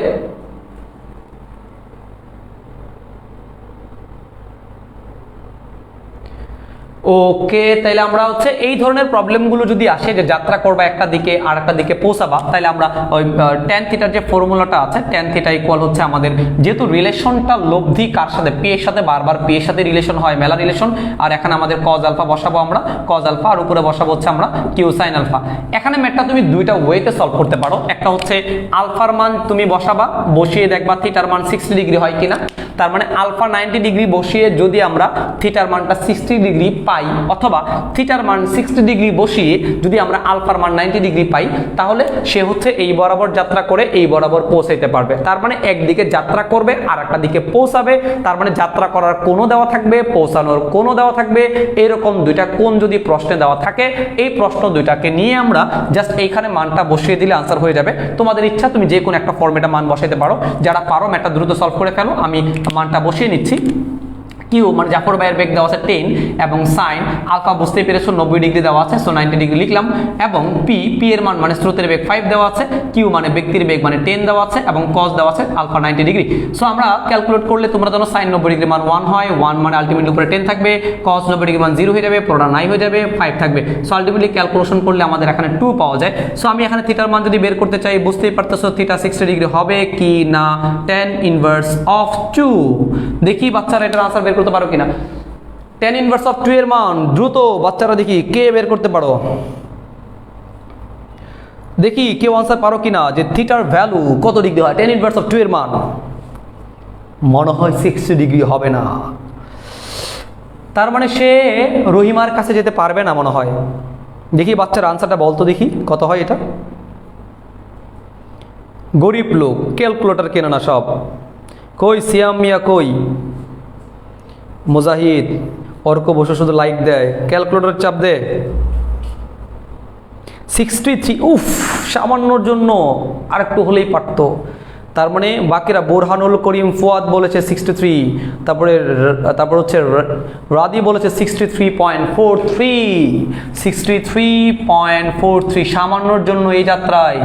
ওকে, তাহলে আমরা হচ্ছে এই ধরনের প্রবলেমগুলো যদি আসে যে যাত্রা করবা একটা দিকে আর একটা দিকে পৌঁছাবা, তাহলে আমরা ওই ট্যান থিটার যে ফর্মুলাটা আছে, ট্যান থিটা ইকুয়াল হচ্ছে আমাদের, যেহেতু রিলেশনটা লব্ধি কার সাথে, পি এর সাথে, বারবার পি এর সাথে রিলেশন হয়, মেলা রিলেশন। আর এখানে আমাদের কজ আলফা বসাবো আমরা, কজ আলফা, আর উপরে বসাবো হচ্ছে আমরা কিউ সাইন আলফা। এখানে ম্যাথটা তুমি দুইটা ওয়েতে সলভ করতে পারো। একটা হচ্ছে আলফার মান তুমি বসাবা, বসিয়ে দেখবা থিটার মান 60 ডিগ্রি হয় কিনা। তার মানে আলফা 90 ডিগ্রি বসিয়ে যদি আমরা থিটার মানটা 60 ডিগ্রি পাই, অথবা থিটার মান 60 ডিগ্রি বসিয়ে যদি আমরা আলফার মান 90 ডিগ্রি পাই, তাহলে সে হচ্ছে এই বরাবর যাত্রা করে এই বরাবর পৌঁছাইতে পারবে। তার মানে একদিকে যাত্রা করবে আর একটা দিকে পৌঁছাবে। তার মানে যাত্রা করার কোণও দেওয়া থাকবে, পৌঁছানোর কোণও দেওয়া থাকবে। এরকম দুইটা কোণ যদি প্রশ্নে দেওয়া থাকে, এই প্রশ্ন দুইটাকে নিয়ে আমরা জাস্ট এইখানে মানটা বসিয়ে দিলে আনসার হয়ে যাবে। তোমাদের ইচ্ছা তুমি যে কোনো একটা ফর্মেটে মান বসাইতে পারো। যারা পারো ম্যাথটা দ্রুত সলভ করে ফেলো। আমি মানটা বসিয়ে নিচ্ছি। কিউ মানে জাফর ভাইয়ের বেগ দেওয়া আছে 10 এবং সাইন আলফা বুঝতেই পেরেছো 90 ডিগ্রি দেওয়া আছে, সো 90 ডিগ্রি লিখলাম। এবং পি এর মান মানে স্রোতের বেগ 5 দেওয়া আছে, কিউ মানে ব্যক্তির বেগ মানে 10 দেওয়া আছে, এবং কজ দেওয়া আছে আলফা 90 ডিগ্রি। সো আমরা ক্যালকুলেট করলে তোমরা জানো সাইন 90 ডিগ্রি মান 1 হয়, 1 মানে আলটিমেটলি উপরে 10 থাকবে, কজ 90 ডিগ্রি মান 0 হয়ে যাবে, পুরোটা 9 হয়ে যাবে, 5 থাকবে। সো আলটিমেটলি ক্যালকুলেশন করলে আমাদের এখানে 2 পাওয়া যায়। সো আমি এখানে থিটার মান যদি বের করতে চাই, বুঝতেই পারতেছো থিটা 60 ডিগ্রি হবে কি না, tan ইনভার্স অফ 2। দেখি বাচ্চারা এটার আনসার বের করতে পারো কিনা। tan ইনভার্স অফ 2 এর মান দ্রুত বাচ্চারা দেখি কে বের করতে পারো, দেখি কেউ আনসার পারো কিনা যে থিটার ভ্যালু কত ডিগ্রি হয়। tan ইনভার্স অফ 2 এর মান মনে হয় 60 ডিগ্রি হবে না, তার মানে সে রহিমার কাছে যেতে পারবে না মনে হয়। দেখি বাচ্চার আনসারটা বলতো দেখি কত হয় এটা। গরিব লোক ক্যালকুলেটর কেনে না সব। কই সিয়াম মিয়া, কই মুজাহিদ, অর্ক বসে শুধু লাইক দেয়, ক্যালকুলেটর চাপ দে। 63, উফ, সামান্যর জন্য আরেকটু হলেই পারতো। তার মানে বাকিরা বোরহানুল করিম ফুয়াদ বলেছে 63, তারপর হচ্ছে রাদি বলেছে 63.43, সামান্যর জন্য এই যাত্রায়।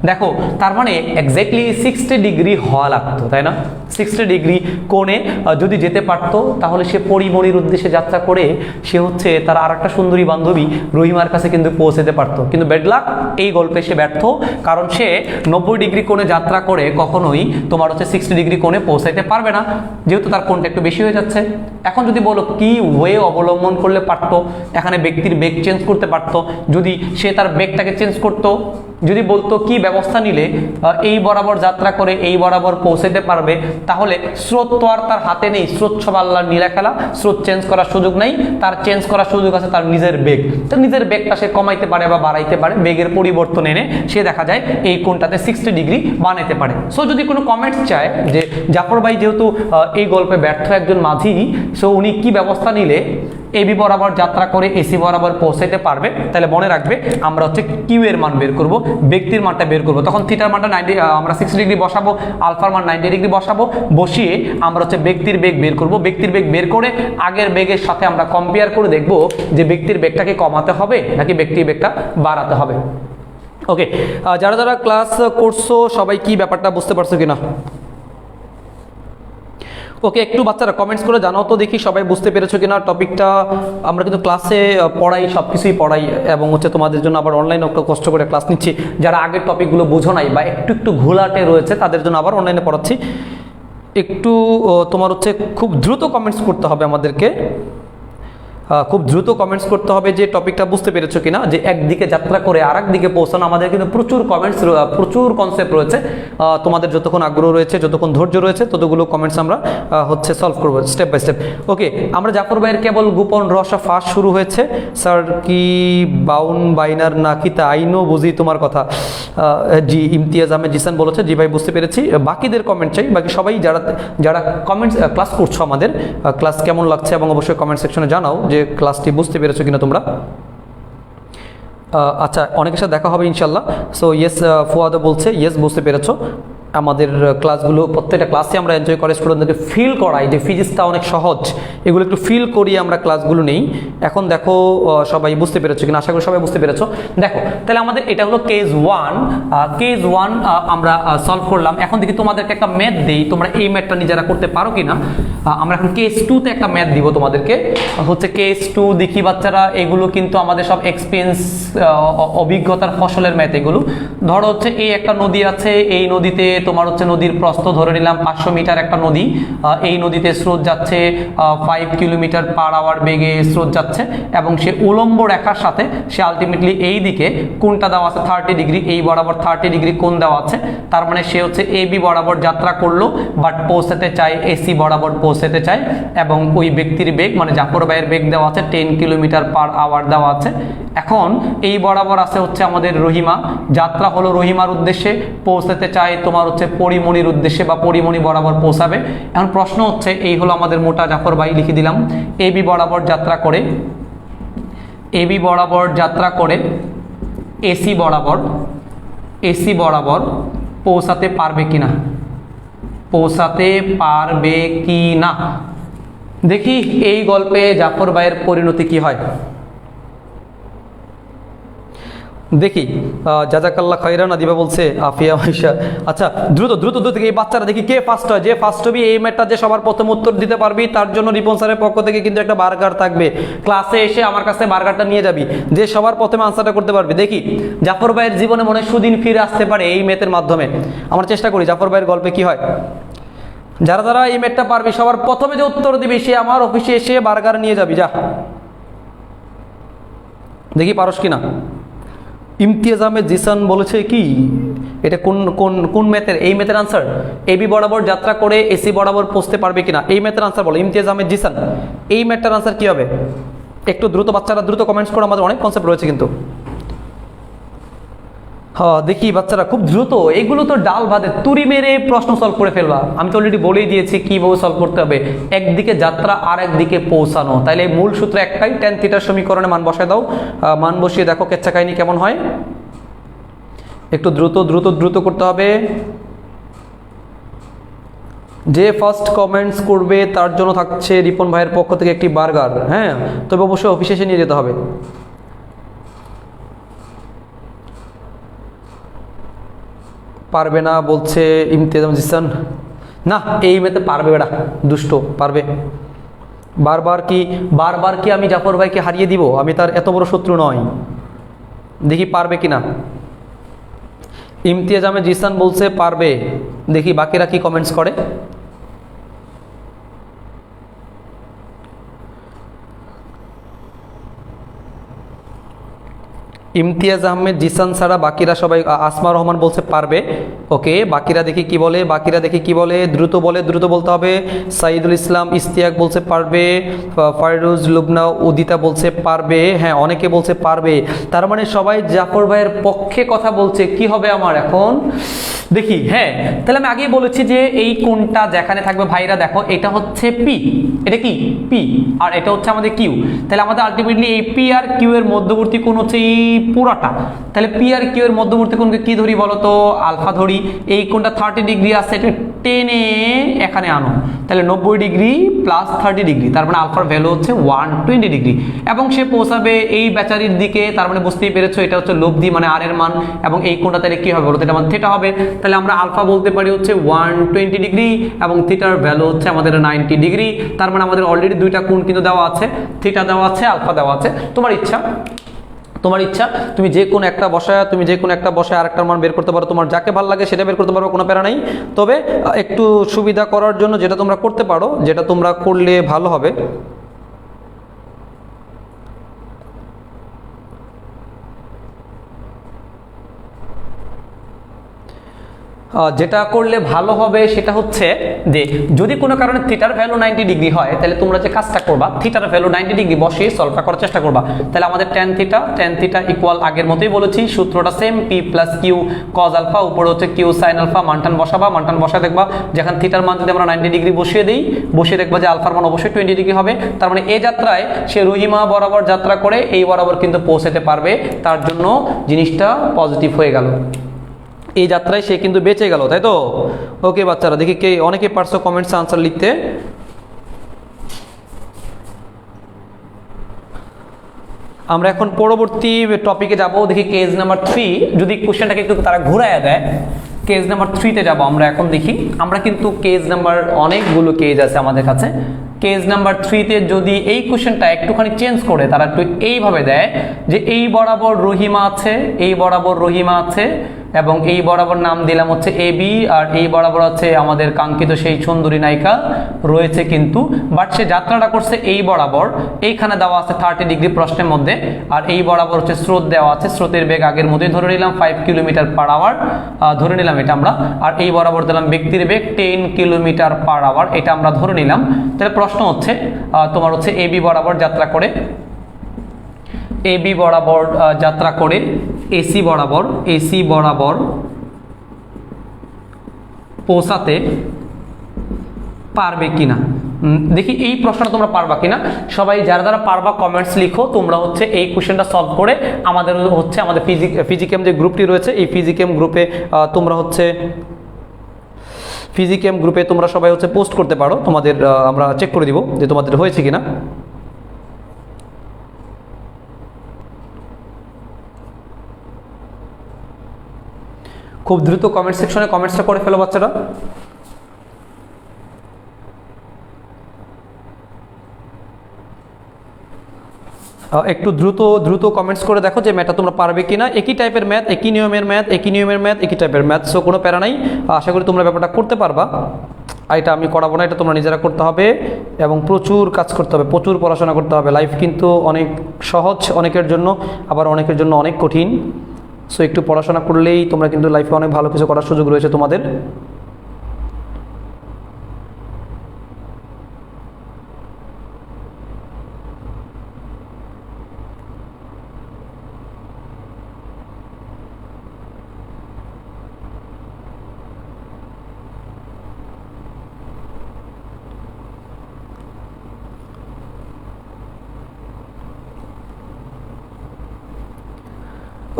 দেখো তার মানে এক্স্যাক্টলি 60 ডিগ্রি হওয়া লাগতো, তাই না? 60 ডিগ্রি কোণে যদি যেতে পারতো তাহলে সে পরিমণির উদ্দেশ্যে যাত্রা করে সে হচ্ছে তার আর একটা সুন্দরী বান্ধবী রহিমার কাছে কিন্তু পৌঁছাতে পারতো। কিন্তু ব্যাডলাক, এই গল্পে সে ব্যর্থ, কারণ সে 90 ডিগ্রি কোণে যাত্রা করে কখনোই তোমার হচ্ছে 60 ডিগ্রি কোণে পৌঁছাইতে পারবে না, যেহেতু তার কোণটা একটু বেশি হয়ে যাচ্ছে। এখন যদি বলো কি ওয়ে অবলম্বন করলে পারতো, এখানে ব্যক্তির বেগ চেঞ্জ করতে পারতো। যদি সে তার বেগটাকে চেঞ্জ করতো, যদি বলতো কি ব্যবস্থা নিলে এই বরাবর যাত্রা করে এই বরাবর পৌঁছাতে পারবে, তাহলে স্রোত তো আর তার হাতে নেই, স্রোত সব আল্লাহর নীলা খেলা, স্রোত চেঞ্জ করার সুযোগ নাই, তার চেঞ্জ করার সুযোগ আছে তার নিজের বেগ। তার নিজের বেগটা সে কমাইতে পারে বা বাড়াইতে পারে, বেগের পরিবর্তন এনে সে দেখা যায় এই কোণটাতে 60 ডিগ্রি বানাইতে পারে। সো যদি কোনো কমেন্টস চায় যে জাফর ভাই যেহেতু এই গল্পে ব্যর্থ একজন মাঝি, সো উনি কি ব্যবস্থা নিলে এবি বরাবর যাত্রা করে এসি বরাবর পৌঁছাইতে পারবে, তাহলে মনে রাখবে আমরা হচ্ছে কিউ এর মান বের করব, ব্যক্তির মানটা বের করব। তখন থিটার মানটা 90, আমরা 60 ডিগ্রি বসাবো, আলফার মান 90 ডিগ্রি বসাবো, বসিয়ে আমরা হচ্ছে ব্যক্তির বেগ বের করব। ব্যক্তির বেগ বের করে আগের বেগের সাথে আমরা কম্পেয়ার করে দেখব যে ব্যক্তির বেগটাকে কমাতে হবে নাকি ব্যক্তির বেগটা বাড়াতে হবে। ওকে, যারা যারা ক্লাস করছো সবাই কি ব্যাপারটা বুঝতে পারছো কিনা? ওকে, একটু বাচ্চারা কমেন্টস করে জানাও তো দেখি সবাই বুঝতে পেরেছো কিনা টপিকটা। আমরা কিন্তু ক্লাসে পড়াই, সব কিছুই পড়াই, এবং হচ্ছে তোমাদের জন্য আবার অনলাইনে একটু কষ্ট করে ক্লাস নিচ্ছি। যারা আগের টপিকগুলো বোঝো নাই বা একটু ঘোলাটে রয়েছে তাদের জন্য আবার অনলাইনে পড়াচ্ছি। একটু তোমার হচ্ছে খুব দ্রুত কমেন্টস করতে হবে আমাদেরকে, খুব দ্রুত কমেন্টস করতে হবে যে টপিকটা বুঝতে পেরেছো কিনা। যে একদিকে যাত্রা করে আর একদিকে পৌঁছানো, আমাদের কিন্তু প্রচুর কমেন্টস, প্রচুর কনসেপ্ট রয়েছে। তোমাদের যতক্ষণ আগ্রহ রয়েছে, যতক্ষণ ধৈর্য রয়েছে, ততগুলো কমেন্টস আমরা হচ্ছে সলভ করবো স্টেপ বাই স্টেপ। ওকে, আমরা জাফর ভাইয়ের কেবল গোপন রহস্য ফাঁস শুরু হয়েছে। স্যার কি বাউন বাইনার নাকি তা আইনও বুঝি তোমার কথা। জি, ইমতিয়াজ আহমেদ জিসান বলেছে, জি ভাই বুঝতে পেরেছি। বাকিদের কমেন্ট চাই, বাকি সবাই যারা যারা কমেন্টস ক্লাস করছো আমাদের ক্লাস কেমন লাগছে, এবং অবশ্যই কমেন্ট সেকশনে জানাও যে ক্লাসটি বুঝতে পেরেছো কিনা তোমরা। আচ্ছা, অনেকের সাথে দেখা হবে ইনশাল্লাহ। সো ইয়েস, ফুয়াদা বলছে ইয়েস বুঝতে পেরেছো। আমাদের ক্লাসগুলো প্রত্যেকটা ক্লাসে আমরা এনজয় করে স্টুডেন্টদেরকে ফিল করাই যে ফিজিক্সটা অনেক সহজ, এগুলো একটু ফিল করিয়ে আমরা ক্লাসগুলো নেই। এখন দেখো সবাই বুঝতে পেরেছো কিনা, আশা করি সবাই বুঝতে পেরেছো। দেখো তাহলে আমাদের এটা হলো কেস 1, কেস 1 আমরা সলভ করলাম। এখন দেখি তোমাদেরকে একটা ম্যাথ দিই, তোমরা এই ম্যাথটা নিজেরা করতে পারো কিনা। আমরা এখন কেস 2তে একটা ম্যাথ দিব তোমাদেরকে, হচ্ছে কেস 2। দেখি বাচ্চারা, এগুলো কিন্তু আমাদের সব এক্সপিরিয়েন্স, অভিজ্ঞতার ফসলের ম্যাথ এগুলো। ধরো হচ্ছে এই একটা নদী আছে, এই নদীতে তোমার হচ্ছে নদীর প্রস্থ ধরে নিলাম 500 মিটার একটা নদী। এই নদীতে স্রোত যাচ্ছে 5 কিলোমিটার পার আওয়ার বেগে স্রোত যাচ্ছে, এবং সে উলম্ব রেখার সাথে সে আলটিমেটলি এই দিকে কোনটা দেওয়া আছে 30 ডিগ্রি, এই বরাবর 30 ডিগ্রি কোণ দেওয়া আছে। তার মানে সে হচ্ছে এবি বরাবর যাত্রা করলো, বাট পৌঁছাতে চায় এসি বরাবর পৌঁছাতে চায়, এবং ওই ব্যক্তির বেগ মানে জাফর ভাইয়ের বেগ দেওয়া আছে 10 কিলোমিটার পার আওয়ার দেওয়া আছে। এখন এই বরাবর আছে হচ্ছে আমাদের রহিমা, যাত্রা হলো রহিমার উদ্দেশ্যে, পৌঁছাতে চায় তোমার হচ্ছে পরিমণির উদ্দেশ্যে বা পরিমণি বরাবর পৌঁছাবে। এখন প্রশ্ন হচ্ছে, এই হলো আমাদের মোটা জাফর ভাই, লিখে দিলাম এবি বরাবর যাত্রা করে, এবি বরাবর যাত্রা করে এসি বরাবর পৌঁছাতে পারবে কিনা, পৌঁছাতে পারবে কি না। দেখি এই গল্পে জাফর ভাইয়ের পরিণতি কি হয়। দেখি জাজাকাল্লাহ খাইরান দিবা বলছে আফিয়া মাইশা। আচ্ছা, দ্রুত দ্রুত দ্রুত এই বাচ্চারা দেখি কে ফার্স্ট হয়। যে ফার্স্ট হবি এই ম্যাটটা যে সবার প্রথম উত্তর দিতে পারবি তার জন্য রিপন স্যারের পক্ষ থেকে কিন্তু একটা বার্গার থাকবে। ক্লাসে এসে আমার কাছে বার্গারটা নিয়ে যাবি, যে সবার প্রথমে আনসারটা করতে পারবি। দেখি জাফর ভাইয়ের জীবনে মনে সুদিন ফিরে আসতে পারে এই ম্যাথের মাধ্যমে। আমরা চেষ্টা করি জাফর ভাইয়ের গল্পে কি হয়। যারা যারা এই ম্যাথটা পারবি সবার প্রথমে যে উত্তর দিবি সে আমার অফিসে এসে বার্গার নিয়ে যাবি, যা। দেখি পারস কিনা। ইমতিয়াজ আহমেদ জিসান বলেছে কি, এটা কোন কোন কোন ম্যাথের? এই ম্যাথের আনসার, এবি বরাবর যাত্রা করে এসি বরাবর পৌঁছতে পারবে কিনা, এই ম্যাথের আনসার বলো। ইমতিয়াজ আহমেদ জিসান, এই ম্যাথটার আনসার কি হবে? একটু দ্রুত, বাচ্চারা দ্রুত কমেন্টস করো, আমাদের অনেক কনসেপ্ট রয়েছে কিন্তু। হ্যাঁ দেখি বাচ্চারা খুব দ্রুত, এগুলো তো ডাল ভাতে তুরি মেরে প্রশ্ন সলভ করে ফেলবা। আমি তো অলরেডি বলেই দিয়েছি কীভাবে সলভ করতে হবে। একদিকে যাত্রা আর একদিকে পৌঁছানো, তাইলে মূল সূত্র একটাই, tan থিটার সমীকরণে মান বসায় দাও। মান বসিয়ে দেখো কেচ্ছা কাহিনী কেমন হয়। একটু দ্রুত দ্রুত দ্রুত করতে হবে। যে ফার্স্ট কমেন্টস করবে তার জন্য থাকছে রিপন ভাইয়ের পক্ষ থেকে একটি বার্গার। হ্যাঁ, তবে অবশ্যই অফিসে এসে নিয়ে যেতে হবে। পারবে না বলছে ইমতিয়াজ আহমেদ জিসান। না, এই মেতে পারবে, বেটা দুষ্ট, পারবে। বারবার কি আমি জাফর ভাইকে হারিয়ে দিব? আমি তার এত বড় শত্রু নয়। দেখি পারবে কিনা। ইমতিয়াজ আহমেদ জিসান বলছে পারবে, দেখি বাকিরা কি কমেন্টস করে। ইমতিয়াজ আহমেদ জিসান ছাড়া বাকিরা সবাই, আসমা রহমান বলছে পারবে। ওকে, বাকিরা দেখি কি বলে, দ্রুত বলে, দ্রুত বলতে হবে। সাইদুল ইসলাম ইস্তিয়াক বলছে পারবে। ফাইরুজ লুবনা উদিতা বলছে পারবে। হ্যাঁ, অনেকে বলছে পারবে, তার মানে সবাই জাফর ভাইয়ের পক্ষে কথা বলছে। কি হবে আমার এখন দেখি। হ্যাঁ, তাহলে আমি আগেই বলেছি যে এই কোণটা যেখানে থাকবে ভাইরা দেখো, এটা হচ্ছে পি, এটা কি পি, আর এটা হচ্ছে আমাদের কিউ। তাহলে আমাদের আলটিমেটলি এই পি আর কিউ এর মধ্যবর্তী কোণ হচ্ছে এই পুরাটা। তাহলে পি আর কিউ এর মধ্যবর্তী কোণকে কি ধরি বলো তো? আলফা ধরি। এই কোণটা 30 ডিগ্রি আছে, এটা টেনে এখানে আনো, তাহলে 90 ডিগ্রি প্লাস 30 ডিগ্রি, তার মানে আলফার ভ্যালু হচ্ছে 120 ডিগ্রি। এবং সে পৌঁছাবে এই বেচারির দিকে, তার মানে বুঝতেই পেরেছো এটা হচ্ছে লব্ধি মানে আর এর মান। এবং এই কোণটা তাহলে কি হবে বলো তো? এটা মানে থিটা হবে। তাহলে আমরা আলফা বলতে পারি হচ্ছে 120 ডিগ্রি এবং থিটার ভ্যালু হচ্ছে আমাদের 90 ডিগ্রি। তার মানে আমাদের অলরেডি দুইটা কোণ কিন্তু দেওয়া আছে, থিটা দেওয়া আছে, আলফা দেওয়া আছে। তোমার ইচ্ছা, তুমি যে কোনো একটা বসায় আরেকটার মান বের করতে পারো। তোমার যাকে ভালো লাগে সেটা বের করতে পারো, কোনো প্যারা নাই। তবে একটু সুবিধা করার জন্য যেটা তোমরা করতে পারো, যেটা তোমরা করলে ভালো হবে, যেটা করলে ভালো হবে সেটা হচ্ছে যে যদি কোনো কারণে থিটার ভ্যালু 90 ডিগ্রি হয়, তাহলে তোমরা যে কাজটা করবা, থিটার ভ্যালু 90 ডিগ্রি বসিয়ে সলভটা করার চেষ্টা করবা। তাহলে আমাদের tan থিটা ইকুয়াল আগের মতোই বলেছি, সূত্রটা same, P plus Q cos alpha, উপরে হচ্ছে কিউ সাইন আলফা। মানটান বসাবা, বসায় দেখবা যেখানে থিটার মান যদি আমরা 90 ডিগ্রি বসিয়ে দেখবা যে আলফার মান অবশ্যই 20 ডিগ্রি হবে। তার মানে এই যাত্রায় সে রহিমা বরাবর যাত্রা করে এই বরাবর কিন্তু পৌঁছাতে পারবে, তার জন্য জিনিসটা পজিটিভ হয়ে গেল। এই যাত্রায় সে কিন্তু বেঁচে গেল, তাই তো? ওকে বাচ্চারা, দেখি কে অনেকে পারছো কমেন্টস আনসার লিখতে। আমরা এখন পরবর্তী টপিকে যাব। দেখি কেস নাম্বার 3, যদি কোশ্চেনটাকে একটু তারা ঘুরাইয়া দেয়। কেস নাম্বার 3-তে যাব আমরা এখন। দেখি আমরা কিন্তু কেস নাম্বার অনেকগুলো কেস আছে আমাদের কাছে। কেস নাম্বার 3-তে যদি এই কোশ্চেনটা একটুখানি চেঞ্জ করে তারা একটু এইভাবে দেয় যে এই বরাবর রহিমা আছে এবং এই বরাবর নাম দিলাম হচ্ছে এ বি, আর এই বরাবর হচ্ছে আমাদের কাঙ্ক্ষিত সেই সুন্দরী নায়িকা রয়েছে কিন্তু, বাট সে যাত্রাটা করছে এই বরাবর। এইখানে দেওয়া আছে 30 ডিগ্রি প্রশ্নের মধ্যে, আর এই বরাবর হচ্ছে স্রোত দেওয়া আছে, স্রোতের বেগ আগের মধ্যেই ধরে নিলাম 5 কিলোমিটার পার আওয়ার ধরে নিলাম এটা আমরা। আর এই বরাবর দিলাম ব্যক্তির বেগ 10 কিলোমিটার পার আওয়ার, এটা আমরা ধরে নিলাম। তাহলে প্রশ্ন হচ্ছে তোমার হচ্ছে এ বি বরাবর যাত্রা করে, এসি বরাবর পৌঁছাতে পারবে কিনা। দেখি এই প্রশ্নটা তোমরা পারবা কিনা। সবাই যারা পারবা কমেন্টস লিখো। তোমরা হচ্ছে এই কোশ্চেনটা সলভ করে আমাদের ফিজিক্যাম যে গ্রুপটি রয়েছে, এই ফিজিক্যাম গ্রুপে তোমরা সবাই হচ্ছে পোস্ট করতে পারো। তোমাদের আমরা চেক করে দিব যে তোমাদের হয়েছে কিনা। খুব দ্রুত কমেন্ট সেকশনে কমেন্টসটা করে ফেলো বাচ্চারা। একটু দ্রুত কমেন্টস করে দেখো যে ম্যাথটা তোমরা পারবে কিনা। একই টাইপের ম্যাথ, একই নিয়মের ম্যাথ, একই টাইপের ম্যাথ, সো কোনো প্যারা নাই। আশা করি তোমরা ব্যাপারটা করতে পারবা। এটা আমি করাবো না, এটা তোমরা নিজেরা করতে হবে এবং প্রচুর কাজ করতে হবে, প্রচুর পড়াশোনা করতে হবে। লাইফ কিন্তু অনেক সহজ অনেকের জন্য, আবার অনেকের জন্য অনেক কঠিন। সো একটু পড়াশোনা করলেই তোমরা কিন্তু লাইফে অনেক ভালো কিছু করার সুযোগ রয়েছে তোমাদের।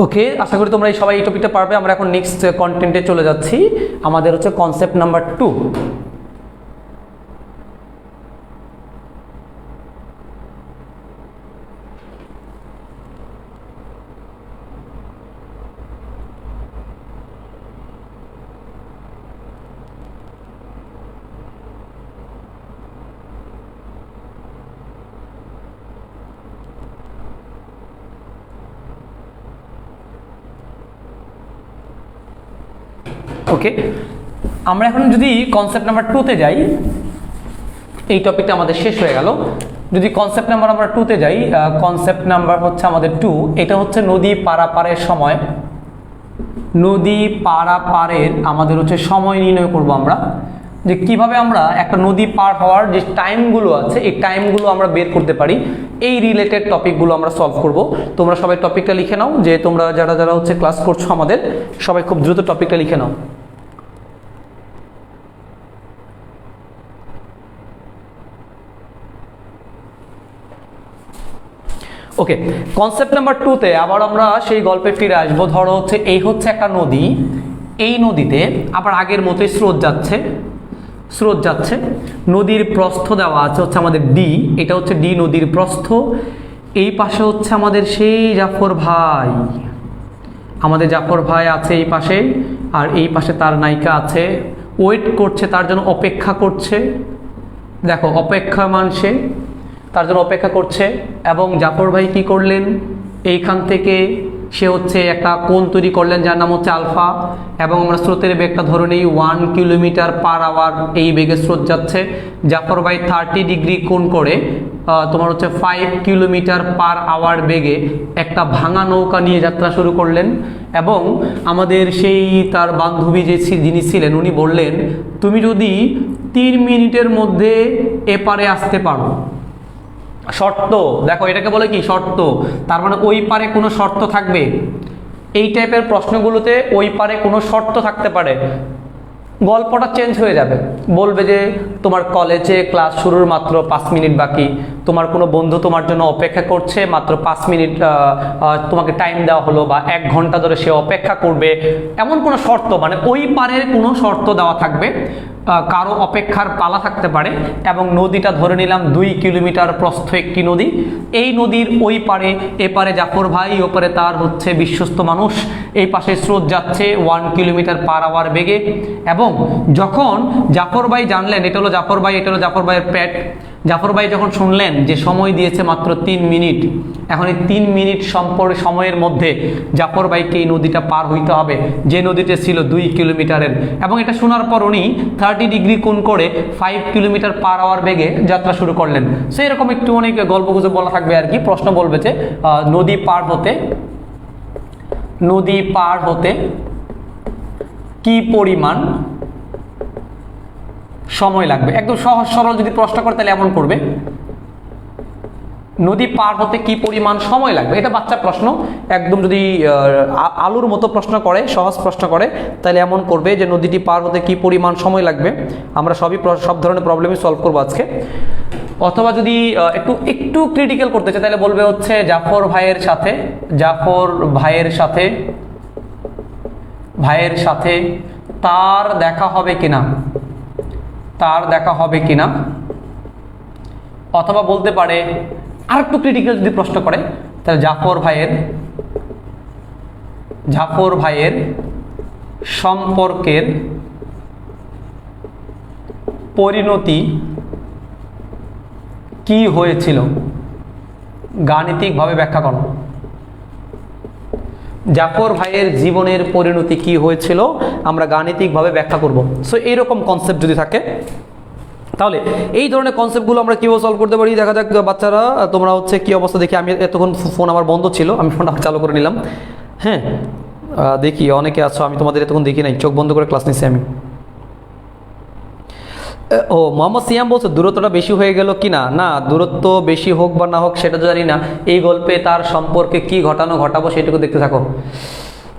ওকে, আশা করি তোমরা সবাই এই টপিকটা পারবে। আমরা এখন নেক্সট কন্টেন্টে চলে যাচ্ছি। আমাদের হচ্ছে কনসেপ্ট নাম্বার 2। ওকে, আমরা এখন যদি কনসেপ্ট নাম্বার 2তে যাই, এই টপিকটা আমাদের শেষ হয়ে গেল। যদি কনসেপ্ট নাম্বার আমরা 2তে যাই, কনসেপ্ট নাম্বার হচ্ছে আমাদের 2। এটা হচ্ছে নদী পারাপারের সময়। নদী পারাপারের আমাদের হচ্ছে সময় নির্ণয় করব আমরা, যে কিভাবে আমরা একটা নদী পার হওয়ার যে টাইমগুলো আছে এই টাইমগুলো আমরা বের করতে পারি। এই রিলেটেড টপিকগুলো আমরা সলভ করব। তোমরা সবাই টপিকটা লিখে নাও, যে তোমরা যারা যারা হচ্ছে ক্লাস করছো আমাদের সবাই খুব দ্রুত টপিকটা লিখে নাও। ওকে, কনসেপ্ট নাম্বার 2তে আবার আমরা সেই গল্পে ফিরে আসবো। ধরো হচ্ছে এই হচ্ছে একটা নদী, এই নদীতে আবার আগের মতোই স্রোত যাচ্ছে। নদীর প্রস্থ দেওয়া আছে হচ্ছে আমাদের ডি, এটা হচ্ছে ডি নদীর প্রস্থ। এই পাশে হচ্ছে আমাদের সেই জাফর ভাই আছে এই পাশে, আর এই পাশে তার নায়িকা আছে, ওয়েট করছে, তার জন্য অপেক্ষা করছে। দেখো অপেক্ষামান সে, তার জন্য অপেক্ষা করছে। এবং জাফর ভাই কি করলেন, এইখান থেকে সে হচ্ছে একটা কোণ তৈরি করলেন যার নাম হচ্ছে আলফা। এবং আমরা স্রোতের বেগটা ধরে নেই 1 কিলোমিটার পার আওয়ার, এই বেগে স্রোত যাচ্ছে। জাফর ভাই 30 ডিগ্রি কোণ করে তোমার হচ্ছে 5 কিলোমিটার পার আওয়ার বেগে একটা ভাঙা নৌকা নিয়ে যাত্রা শুরু করলেন। এবং আমাদের সেই তার বান্ধবী যিনি ছিলেন উনি বললেন, তুমি যদি 3 মিনিটের মধ্যে এপারে আসতে পারো। শর্ত দেখো, এটাকে বলে কি শর্ত, তার মানে ওই পারে কোনো শর্ত থাকবে। এই টাইপের প্রশ্নগুলোতে ওই পারে কোনো শর্ত থাকতে পারে। গল্পটা চেঞ্জ হয়ে যাবে, বলবে যে তোমার কলেজে ক্লাস শুরুর মাত্র 5 মিনিট বাকি, তোমার কোনো বন্ধু তোমার জন্য অপেক্ষা করছে, মাত্র 5 মিনিট তোমাকে টাইম দেওয়া হলো, বা 1 ঘন্টা ধরে সে অপেক্ষা করবে, এমন কোনো শর্ত, মানে ওই পারের কোনো শর্ত দেওয়া থাকবে, কারো অপেক্ষার পালা থাকতে পারে। এবং নদীটা ধরে নিলাম 2 কিলোমিটার প্রস্থ একটি নদী। এই নদীর ওই পারে এপারে জাফর ভাই, ওপারে তার হচ্ছে বিশ্বস্ত মানুষ। এই পাশে স্রোত যাচ্ছে 1 কিলোমিটার পার আওয়ার বেগে। এবং যখন জাফর ভাই জানলেন এটা হলো জাফর ভাই, এটা হলো জাফর ভাইয়ের পেট, জাফর ভাই যখন শুনলেন যে সময় দিয়েছে মাত্র 3 মিনিট, এখন এই 3 মিনিট সময়ের মধ্যে জাফর ভাইকে এই নদীটা পার হইতে হবে, যে নদীটা ছিল 2 কিলোমিটারের। এবং এটা শোনার পর উনি 30 ডিগ্রি কোণ করে 5 কিলোমিটার পার আওয়ার বেগে যাত্রা শুরু করলেন। সো এরকম একটু অনেক গল্পগুজব বলা থাকবে আর কি। প্রশ্ন বলবে যে নদী পার হতে কি পরিমাণ সময় লাগবে। একদম সহজ সরল যদি প্রশ্ন করে তাহলে এমন করবে, নদী পার হতে কি পরিমাণ সময় লাগবে। এটা বাচ্চা প্রশ্ন, একদম যদি আলুর মতো প্রশ্ন করে, সহজ প্রশ্ন করে, তাহলে এমন করবে যে নদীটি পার হতে কি পরিমাণ সময় লাগবে। আমরা সব ধরনের প্রবলেমই সলভ করবো আজকে। অথবা যদি একটু ক্রিটিক্যাল করতে চাই তাহলে বলবে হচ্ছে জাফর ভাইয়ের সাথে তার দেখা হবে কিনা। অথবা বলতে পারে আর একটু ক্রিটিক্যাল যদি প্রশ্ন করে তাহলে জাফর ভাইয়ের সম্পর্কের পরিণতি কি হয়েছিল, গাণিতিকভাবে ব্যাখ্যা করো। জাফর ভাইয়ের জীবনের পরিণতি কি হয়েছিল আমরা গাণিতিকভাবে ব্যাখ্যা করব। সো এইরকম কনসেপ্ট যদি থাকে তাহলে এই ধরনের কনসেপ্টগুলো আমরা কীভাবে সলভ করতে পারি। দেখা যাক বাচ্চারা তোমরা হচ্ছে কী অবস্থা দেখি। আমি এতক্ষণ ফোন আমার বন্ধ ছিল, আমি ফোনটা চালু করে নিলাম। হ্যাঁ দেখি অনেকে আছো, আমি তোমাদের এতক্ষণ দেখি নাই, চোখ বন্ধ করে ক্লাস নিচ্ছি আমি। ও মোহাম্মদ সিয়াম বলছে দূরত্বটা বেশি হয়ে গেল কি না। না, দূরত্ব বেশি হোক বা না হোক সেটা তো জানি না, এই গল্পে তার সম্পর্কে কি ঘটাবো সেটুকু দেখতে থাকো।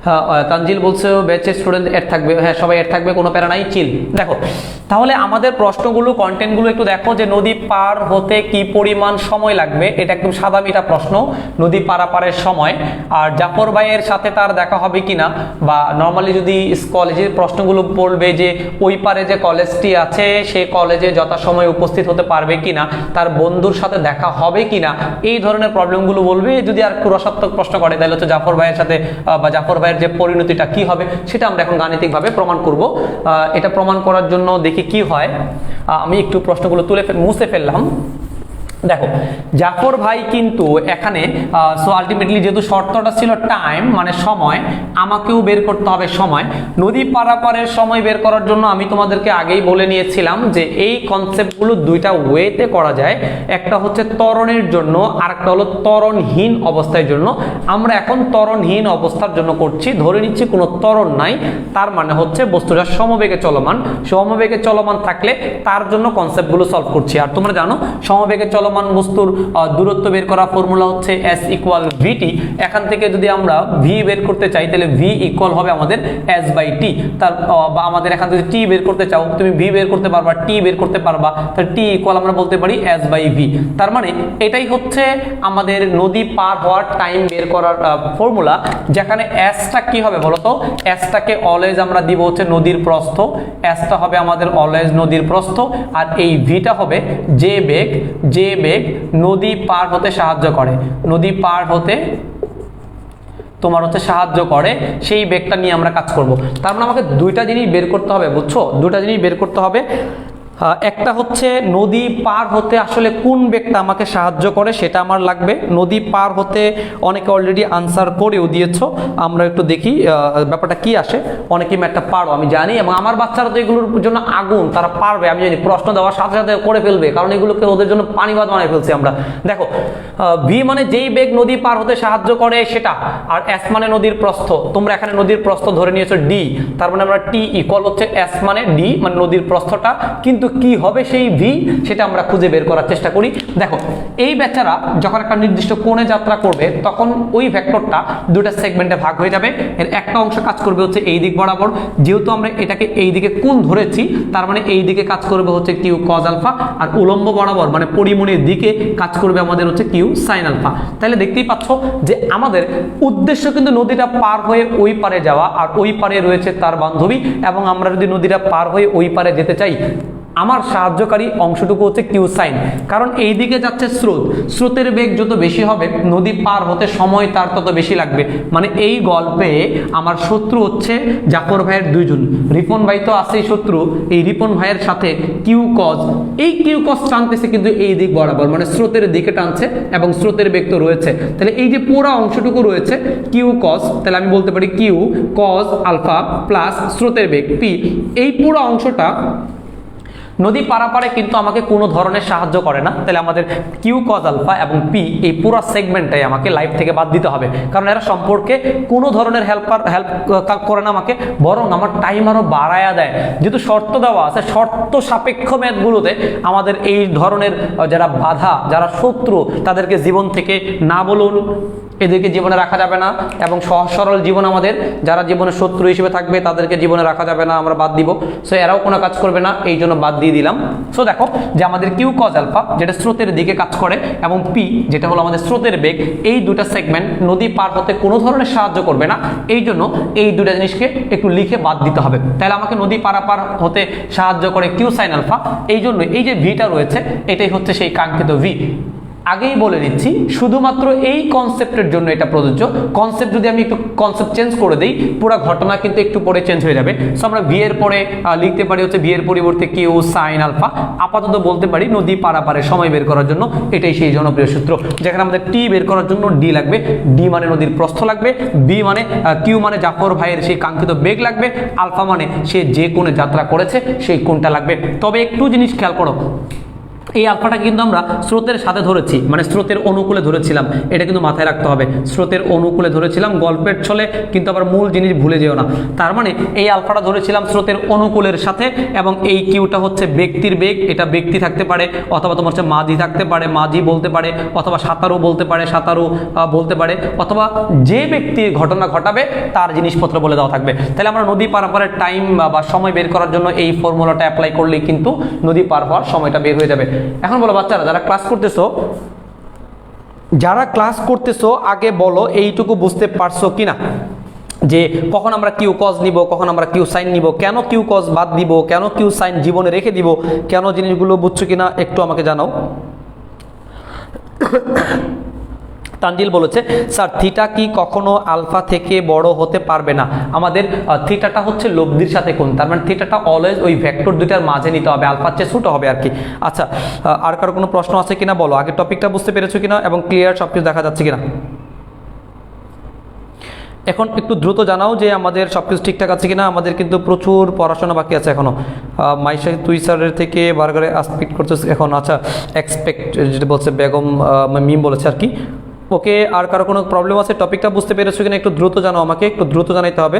হ্যাঁ তানজিল বলছে ব্যাচের স্টুডেন্ট এড থাকবে, হ্যাঁ সবাই এড থাকবে, কোনো প্যারা নাই, চিল। দেখো তাহলে আমাদের প্রশ্নগুলো কন্টেন্টগুলো একটু দেখো যে নদী পার হতে কি পরিমাণ সময় লাগবে, এটা একদম সাদা মিটা প্রশ্ন, নদী পারাপারের সময়। আর জাফর ভাইয়ের সাথে তার দেখা হবে কিনা, বা নর্মালি যদি কলেজের প্রশ্নগুলো বলবে যে ওই পারে যে কলেজটি আছে সে কলেজে যথাসময়ে উপস্থিত হতে পারবে কিনা, তার বন্ধুর সাথে দেখা হবে কিনা, এই ধরনের প্রবলেমগুলো বলবে। যদি আর রসাত্মক প্রশ্ন করে তাহলে হচ্ছে জাফর ভাইয়ের সাথে বা জাফর ভাইয়ের যে পরিণতিটা কি হবে সেটা আমরা এখন গাণিতিকভাবে প্রমাণ করব। এটা প্রমাণ করার জন্য দেখি কি হয়। আমি একটু প্রশ্নগুলো মুছে ফেললাম। দেখো জাফর ভাই কিন্তু এখানে সো আলটিমেটলি যেহেতু শর্তটা ছিল টাইম মানে সময়, আমাকেও বের করতে হবে সময়। নদী পারাপারের সময় বের করার জন্য আমি তোমাদেরকে আগেই বলে নিয়েছিলাম যে এই কনসেপ্টগুলো দুইটা ওয়েতে করা যায়। একটা হচ্ছে ত্বরণের জন্য আর একটা হলো ত্বরণহীন অবস্থার জন্য। আমরা এখন ত্বরণহীন অবস্থার জন্য করছি, ধরে নিচ্ছি কোনো ত্বরণ নাই, তার মানে হচ্ছে বস্তুটা সমবেগে চলমান। সমবেগে চলমান থাকলে তার জন্য কনসেপ্টগুলো সলভ করছি। আর তোমরা জানো সমবেগে চলমান বস্তুর দূরত্ব বের করা ফর্মুলা হচ্ছে s = vt। এখান থেকে যদি আমরা v বের করতে চাই তাহলে v ইকুয়াল হবে আমাদের s/t। তার বা আমাদের এখান থেকে t বের করতে চাও তুমি v বের করতে পারবা, t বের করতে পারবা, তাহলে t ইকুয়াল আমরা বলতে পারি s/v। তার মানে এটাই হচ্ছে আমাদের নদী পার হওয়ার টাইম বের করার ফর্মুলা। যেখানে s টা কি হবে বলো তো, s টাকে অলওয়েজ আমরা দিব হচ্ছে নদীর প্রস্থ, s টা হবে আমাদের অলওয়েজ নদীর প্রস্থ, আর এই v টা হবে যে বেগ নদী পার হতে সাহায্য করে, নদী পার হতে তোমার হচ্ছে সাহায্য করে, সেই বেগটা নিয়ে আমরা কাজ করব। তার মানে আমাকে দুইটা জিনিস বের করতে হবে, বুঝছো, দুইটা জিনিস বের করতে হবে। একটা হচ্ছে নদী পার হতে আসলে কোন বেগটা আমাকে সাহায্য করে সেটা আমার লাগবে। নদী পার হতে অনেকে অলরেডি আনসার করেও দিয়েছো, আমরা একটু দেখি ব্যাপারটা কি আসে। অনেকে ম্যাথটা পারো আমি জানি, এবং আমার বাচ্চারা তো এগুলোর জন্য আগুন, তারা পারবে আমি জানি, প্রশ্ন দেওয়ার সাথে সাথে করে ফেলবে, কারণ এগুলোকে ওদের জন্য পানিবাদ বানিয়ে ফেলছি আমরা। দেখো ভি মানে যেই বেগ নদী পার হতে সাহায্য করে সেটা, আর এস মানে নদীর প্রস্থ। তোমরা এখানে নদীর প্রস্থ ধরে নিয়েছো ডি, তার মানে আমরা টি ইকুয়াল হচ্ছে এস মানে ডি মানে নদীর প্রস্থটা, কিন্তু কি হবে সেই ভি সেটা আমরা খুঁজে বের করার চেষ্টা করি। দেখো এই বেচারা যখন একটা নির্দিষ্ট কোণে যাত্রা করবে তখন ওই ভেক্টরটা দুটো সেগমেন্টে ভাগ হয়ে যাবে। এর একটা অংশ কাজ করবে হচ্ছে এই দিক বরাবর, যেহেতু আমরা এটাকে এই দিকে কোণ ধরেছি তার মানে এই দিকে কাজ করবে হচ্ছে কিউ কজ আলফা, আর উলম্ব বরাবর মানে পরিমণির দিকে কাজ করবে আমাদের হচ্ছে কিউ সাইন আলফা। তাহলে দেখতেই পাচ্ছ যে আমাদের উদ্দেশ্য কিন্তু নদীটা পার হয়ে ওই পারে যাওয়া, আর ওই পারে রয়েছে তার বান্ধবী, এবং আমরা যদি নদীটা পার হয়ে ওই পারে যেতে চাই আমার সাহায্যকারী অংশটুকু হচ্ছে কিউ সাইন। কারণ এই দিকে যাচ্ছে স্রোত, স্রোতের বেগ যত বেশি হবে নদী পার হতে সময় তার তত বেশি লাগবে। মানে এই গল্পে আমার শত্রু হচ্ছে জাফর ভাইয়ের দুইজন, রিপন ভাই তো আছেই শত্রু, এই রিপন ভাইয়ের সাথে কিউ কজ, এই কিউ কজ টানতেছে কিন্তু এই দিক বরাবর মানে স্রোতের দিকে টানছে, এবং স্রোতের বেগ তো রয়েছে। তাহলে এই যে পুরো অংশটুকু রয়েছে কিউ কজ, তাহলে আমি বলতে পারি কিউ কজ আলফা প্লাস স্রোতের বেগ পি, এই পুরো অংশটা নদী পারাপারে কিন্তু আমাকে কোনো ধরনের সাহায্য করে না। তাহলে আমাদের কিউ কজ আলফা এবং পি এই পুরো সেগমেন্টটাই আমাকে লাইফ থেকে বাদ দিতে হবে, কারণ এরা সম্পর্কে কোনো ধরনের হেল্প করে না আমাকে, বরং আমার টাইম আরও বাড়ায়া দেয়। যেহেতু শর্ত দেওয়া আছে, শর্ত সাপেক্ষ ম্যাথগুলোতে আমাদের এই ধরনের যারা বাধা, যারা শত্রু, তাদেরকে জীবন থেকে না বলুন, এদেরকে জীবনে রাখা যাবে না, এবং সহজ সরল জীবন আমাদের, যারা জীবনে শত্রু হিসেবে থাকবে তাদেরকে জীবনে রাখা যাবে না, আমরা বাদ দিব। সো এরাও কোনো কাজ করবে না, এই জন্য বাদ দিয়ে দিলাম। সো দেখো যে আমাদের কিউ কজ আলফা যেটা স্রোতের দিকে কাজ করে, এবং পি যেটা হলো আমাদের স্রোতের বেগ, এই দুটা সেগমেন্ট নদী পার হতে কোনো ধরনের সাহায্য করবে না, এই জন্য এই দুটা জিনিসকে একটু লিখে বাদ দিতে হবে। তাহলে আমাকে নদী পারাপার হতে সাহায্য করে কিউ সাইন আলফা, এই জন্য এই যে ভিটা রয়েছে এটাই হচ্ছে সেই কাঙ্ক্ষিত ভি। আগেই বলে দিচ্ছি, শুধুমাত্র এই কনসেপ্টের জন্য এটা প্রযোজ্য। কনসেপ্ট যদি আমি একটু কনসেপ্ট চেঞ্জ করে দিই, পুরো ঘটনা কিন্তু একটু পরে চেঞ্জ হয়ে যাবে। সো আমরা ভি এর পরে লিখতে পারি হচ্ছে ভি এর পরিবর্তে কিউ সাইন আলফা। আপাতত বলতে পারি নদী পারাপারে সময় বের করার জন্য এটাই সেই জনপ্রিয় সূত্র, যেখানে আমাদের টি বের করার জন্য ডি লাগবে, ডি মানে নদীর প্রস্থ লাগবে, বি মানে কিউ মানে জাফর ভাইয়ের সেই কাঙ্ক্ষিত বেগ লাগবে, আলফা মানে সে যে কোণে যাত্রা করেছে সেই কোণটা লাগবে। তবে একটু জিনিস খেয়াল করো, এই আলফাটা কিন্তু আমরা স্রোতের সাথে ধরেছি, মানে স্রোতের অনুকূলে ধরেছিলাম, এটা কিন্তু মাথায় রাখতে হবে। স্রোতের অনুকূলে ধরেছিলাম, গল্পের ছলে কিন্তু আবার মূল জিনিস ভুলে যেও না। তার মানে এই আলফাটা ধরেছিলাম স্রোতের অনুকূলের সাথে, এবং এই কিউটা হচ্ছে ব্যক্তির বেগ, এটা ব্যক্তি থাকতে পারে, অথবা তোমার হচ্ছে মাঝি থাকতে পারে, মাঝি বলতে পারে, অথবা সাঁতারু বলতে পারে, সাঁতারু বলতে পারে, অথবা যে ব্যক্তি ঘটনা ঘটাবে তার জিনিসপত্র বলে দেওয়া থাকবে। তাহলে আমরা নদী পারাপারের টাইম বা সময় বের করার জন্য এই ফর্মুলাটা অ্যাপ্লাই করলেই কিন্তু নদী পার হওয়ার সময়টা বের হয়ে যাবে। এখন বলো বাচ্চারা, যারা ক্লাস করতেছো আগে বলো এইটুকু বুঝতে পারছো কিনা, যে কখন আমরা কিউ কজ নিব, কখন আমরা কিউ সাইন নিব, কেন কিউ কজ বাদ দিব, কেন কিউ সাইন জীবনে রেখে দিব, কেন জিনিসগুলো বুঝছো কিনা একটু আমাকে জানাও। তানজিল বলেছে স্যার থিটা কি কখনো আলফা থেকে বড় হতে পারবে না? আমাদের থিটাটা হচ্ছে লব্ধির সাথে কোণ, তার মানে থিটাটা অলওয়েজ ওই ভেক্টর দুইটার মাঝে নিতে হবে, আলফার চেয়ে ছোট হবে আর কি। আচ্ছা, আর কারো কোনো প্রশ্ন আছে কিনা বলো, আগের টপিকটা বুঝতে পেরেছো কিনা এবং ক্লিয়ার সব কিছু দেখা যাচ্ছে কিনা। এখন একটু দ্রুত জানাও যে আমাদের সব কিছু ঠিকঠাক আছে কিনা। আমাদের কিন্তু প্রচুর পড়াশোনা বাকি আছে এখনও। মাইশা তুই স্যারের থেকে বারগারে আসপেক্ট করতেছে এখন। আচ্ছা, এক্সপেক্ট যেটা বলছে বেগম মিম বলেছে আর কি। ওকে, আর কারো কোনো প্রবলেম আছে, টপিকটা বুঝতে পেরেছো কিনা একটু দ্রুত জানাও, আমাকে একটু দ্রুত জানাইতে হবে,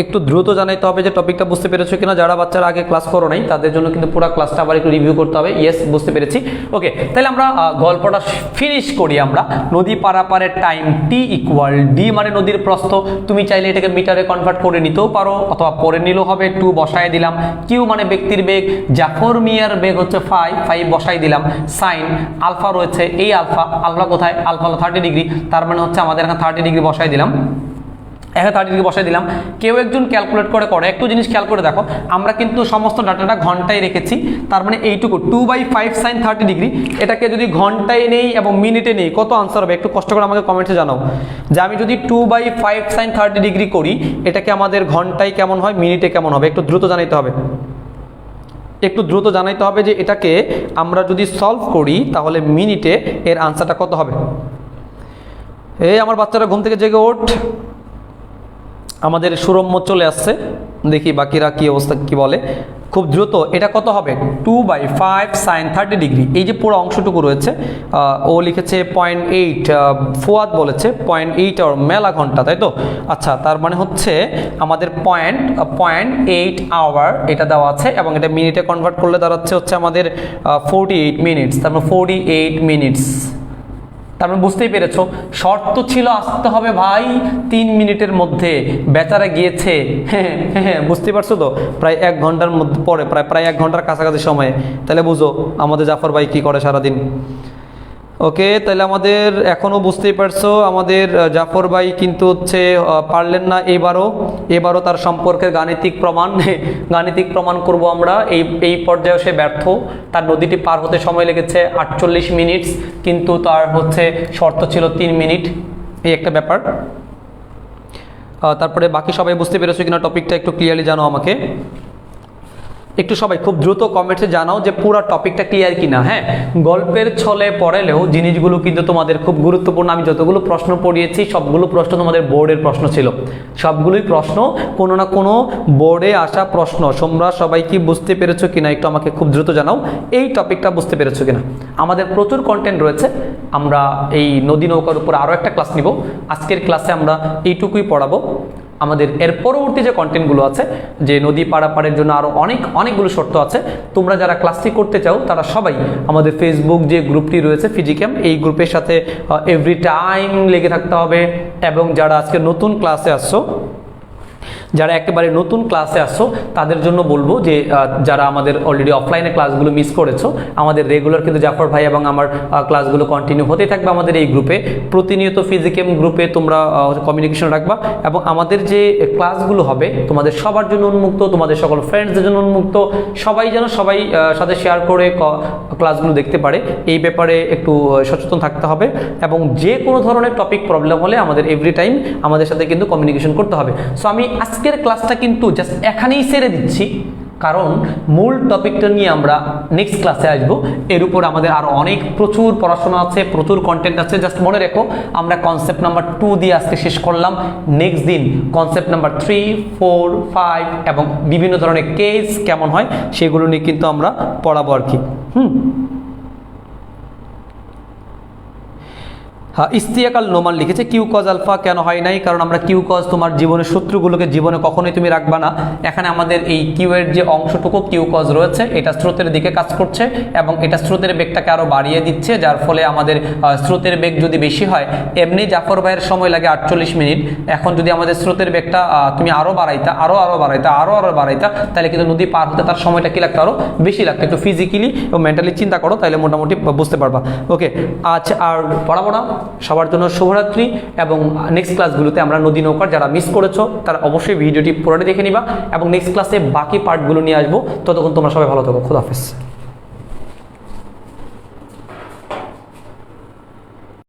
একটু দ্রুত জানাইতে হবে যে টপিকটা বুঝতে পেরেছো কিনা। যারা বাচ্চারা আগে ক্লাস করো নাই তাদের জন্য কিন্তু পুরো ক্লাসটা আবার একটু রিভিউ করতে হবে। ইয়েস, বুঝতে পেরেছি। ওকে, তাহলে আমরা গল্পটা ফিনিশ করি। আমরা নদী পারাপারের টাইম টি ইকুয়াল ডি মানে নদীর প্রস্থ, তুমি চাইলে এটাকে মিটারে কনভার্ট করে নিতেও পারো অথবা পরে নিলেও হবে, 2 বসায় দিলাম। কিউ মানে ব্যক্তির বেগ, জাফর মিয়ার বেগ হচ্ছে 5 বসাই দিলাম। সাইন আলফা রয়েছে, এই আলফা কোথায়, আলফা হলো 30 ডিগ্রি, তার মানে হচ্ছে আমাদের এখানে 30 ডিগ্রি বসাই দিলাম। এখানে 30 ডিগ্রি বসাই দিলাম। কেউ একজন ক্যালকুলেট করে একটু জিনিস খেয়াল করে দেখো, আমরা কিন্তু সমস্ত ডাটাটা ঘন্টায় রেখেছি, তার মানে এইটুকু 2/5 সাইন 30 ডিগ্রি, এটাকে যদি ঘন্টায় নেই এবং মিনিটে নেই কত আনসার হবে একটু কষ্ট করে আমাকে কমেন্টে জানাও। যে আমি যদি 2/5 সাইন 30 ডিগ্রি করি, এটাকে আমাদের ঘন্টায় কেমন হয়, মিনিটে কেমন হবে, একটু দ্রুত জানাইতে হবে, একটু দ্রুত জানাইতে হবে যে এটাকে আমরা যদি সলভ করি তাহলে মিনিটে এর আনসারটা কত হবে। এই আমার বাচ্চারা ঘুম থেকে জেগে ওঠ, আমাদের সুরম্য চলে আসছে, দেখি বাকিরা কি অবস্থা কি বলে। খুব দ্রুত, এটা কত হবে 2/5 সাইন 30 ডিগ্রি। এই যে পুরো অংশটুকু রয়েছে, ও লিখেছে 0.8, ফুয়াদ বলেছে 0.8 আওয়ার, মেলা ঘন্টা, তাই তো? আচ্ছা, তার মানে হচ্ছে আমাদের 0.8 আওয়ার এটা দেওয়া আছে, এবং এটা মিনিটে কনভার্ট করলে দাঁড়াচ্ছে হচ্ছে আমাদের 48 মিনিটস, তার মানে 48 মিনিটস। তার মানে বুঝতেই পেরেছো, শর্ত ছিল আসতে হবে ভাই 3 মিনিটের মধ্যে, বেচারা গিয়েছে বুঝতে পারছো তো, প্রায় 1 ঘন্টার মধ্যে পরে, প্রায় 1 ঘন্টার কাছাকাছি সময়ে। তাহলে বুঝো আমাদের জাফর ভাই কি করে সারাদিন। ওকে, তাহলে আমাদের এখনও বুঝতেই পারছো আমাদের জাফর ভাই কিন্তু হচ্ছে পারলেন না এবারও তার সম্পর্কের গাণিতিক প্রমাণ করব আমরা। এই পর্যায়ে সে ব্যর্থ, তার নদীটি পার হতে সময় লেগেছে 48 মিনিট, কিন্তু তার হচ্ছে শর্ত ছিল 3 মিনিট, এই একটা ব্যাপার। তারপরে বাকি সবাই বুঝতে পেরেছো কিনা টপিকটা একটু ক্লিয়ারলি জানো আমাকে, একটু সবাই খুব দ্রুত কমেন্টসে জানাও যে পুরো টপিকটা ক্লিয়ার কিনা। হ্যাঁ, গল্পের ছলে পড়ালেও জিনিসগুলো কিন্তু তোমাদের খুব গুরুত্বপূর্ণ। আমি যতগুলো প্রশ্ন পড়িয়েছি সবগুলো প্রশ্ন তোমাদের বোর্ডের প্রশ্ন ছিল, সবগুলোই প্রশ্ন কোনো না কোনো বোর্ডে আসা প্রশ্ন। তোমরা সবাই কি বুঝতে পেরেছো কিনা একটু আমাকে খুব দ্রুত জানাও, এই টপিকটা বুঝতে পেরেছো কিনা। আমাদের প্রচুর কন্টেন্ট রয়েছে, আমরা এই নদী নৌকার উপর আরও একটা ক্লাস নিব। আজকের ক্লাসে আমরা এইটুকুই পড়াবো। আমাদের এর পরবর্তী যে কন্টেন্টগুলো আছে, যে নদী পারাপারের জন্য আরও অনেকগুলো শর্ত আছে, তোমরা যারা ক্লাসটি করতে চাও তারা সবাই আমাদের ফেসবুক যে গ্রুপটি রয়েছে ফিজিক্যাম, এই গ্রুপের সাথে এভরি টাইম লেগে থাকতে হবে। এবং যারা আজকে নতুন ক্লাসে আসছো যারা একেবারে নতুন ক্লাসে আসছো তাদের জন্য বলবো যে যারা আমাদের অলরেডি অফলাইনে ক্লাসগুলো মিস করেছো, আমাদের রেগুলার কিন্তু জাফর ভাই এবং আমার ক্লাসগুলো কন্টিনিউ হতেই থাকবে আমাদের এই গ্রুপে। প্রতিনিয়ত ফিজিক্যাম গ্রুপে তোমরা কমিউনিকেশন রাখবা এবং আমাদের যে ক্লাসগুলো হবে তোমাদের সবার জন্য উন্মুক্ত, তোমাদের সকল ফ্রেন্ডসদের জন্য উন্মুক্ত, সবাই যেন সবাই সাথে শেয়ার করে ক্লাসগুলো দেখতে পারে, এই ব্যাপারে একটু সচেতন থাকতে হবে। এবং যে কোনো ধরনের টপিক প্রবলেম হলে আমাদের এভরি টাইম আমাদের সাথে কিন্তু কমিউনিকেশন করতে হবে। সো আমি আজকের ক্লাসটা কিন্তু জাস্ট এখানেই ছেড়ে দিচ্ছি, কারণ মূল টপিকটা নিয়ে আমরা নেক্সট ক্লাসে আসবো। এর উপর আমাদের আরও অনেক প্রচুর পড়াশোনা আছে, প্রচুর কন্টেন্ট আছে। জাস্ট মনে রেখো আমরা কনসেপ্ট নাম্বার 2 দিয়ে আজকে শেষ করলাম। নেক্সট দিন কনসেপ্ট নাম্বার 3, 4, 5 এবং বিভিন্ন ধরনের কেস কেমন হয় সেগুলো নিয়ে কিন্তু আমরা পড়াবো আর কি। ইস্তিয়াকাল নোমান লিখেছে কিউ কজ আলফা কেন হয় নাই, কারণ আমরা কিউ কজ তোমার জীবনের শত্রুগুলোকে জীবনে কখনোই তুমি রাখবা না। এখানে আমাদের এই কিউ এর যে অংশটুকু কিউ কজ রয়েছে এটা স্রোতের দিকে কাজ করছে এবং এটা স্রোতের বেগটাকে আরো বাড়িয়ে দিচ্ছে, যার ফলে আমাদের স্রোতের বেগ যদি বেশি হয়, এমনি জাফর ভাইয়ের সময় লাগে 48 মিনিট, এখন যদি আমাদের স্রোতের বেগটা তুমি আরো বাড়াইতা আরো বাড়াইতা তাহলে কিন্তু নদী পার হতে তার সময়টা কি লাগতো, আরো বেশি লাগতো। একটু ফিজিক্যালি এবং মেন্টালি চিন্তা করো, তাহলে মোটামুটি বুঝতে পারবা। ওকে, আচ্ছা আর পড়াবো না, সবার জন্য শুভরাত্রি। এবং নেক্সট ক্লাসগুলোতে আমরা নদী নৌকার যারা মিস করেছো তারা অবশ্যই ভিডিওটি পুরোটা দেখে নিবা এবং নেক্সট ক্লাসে বাকি পার্টগুলো নিয়ে আসবো। ততক্ষণ তোমরা সবাই ভালো থাকো, খুদা হাফেজ।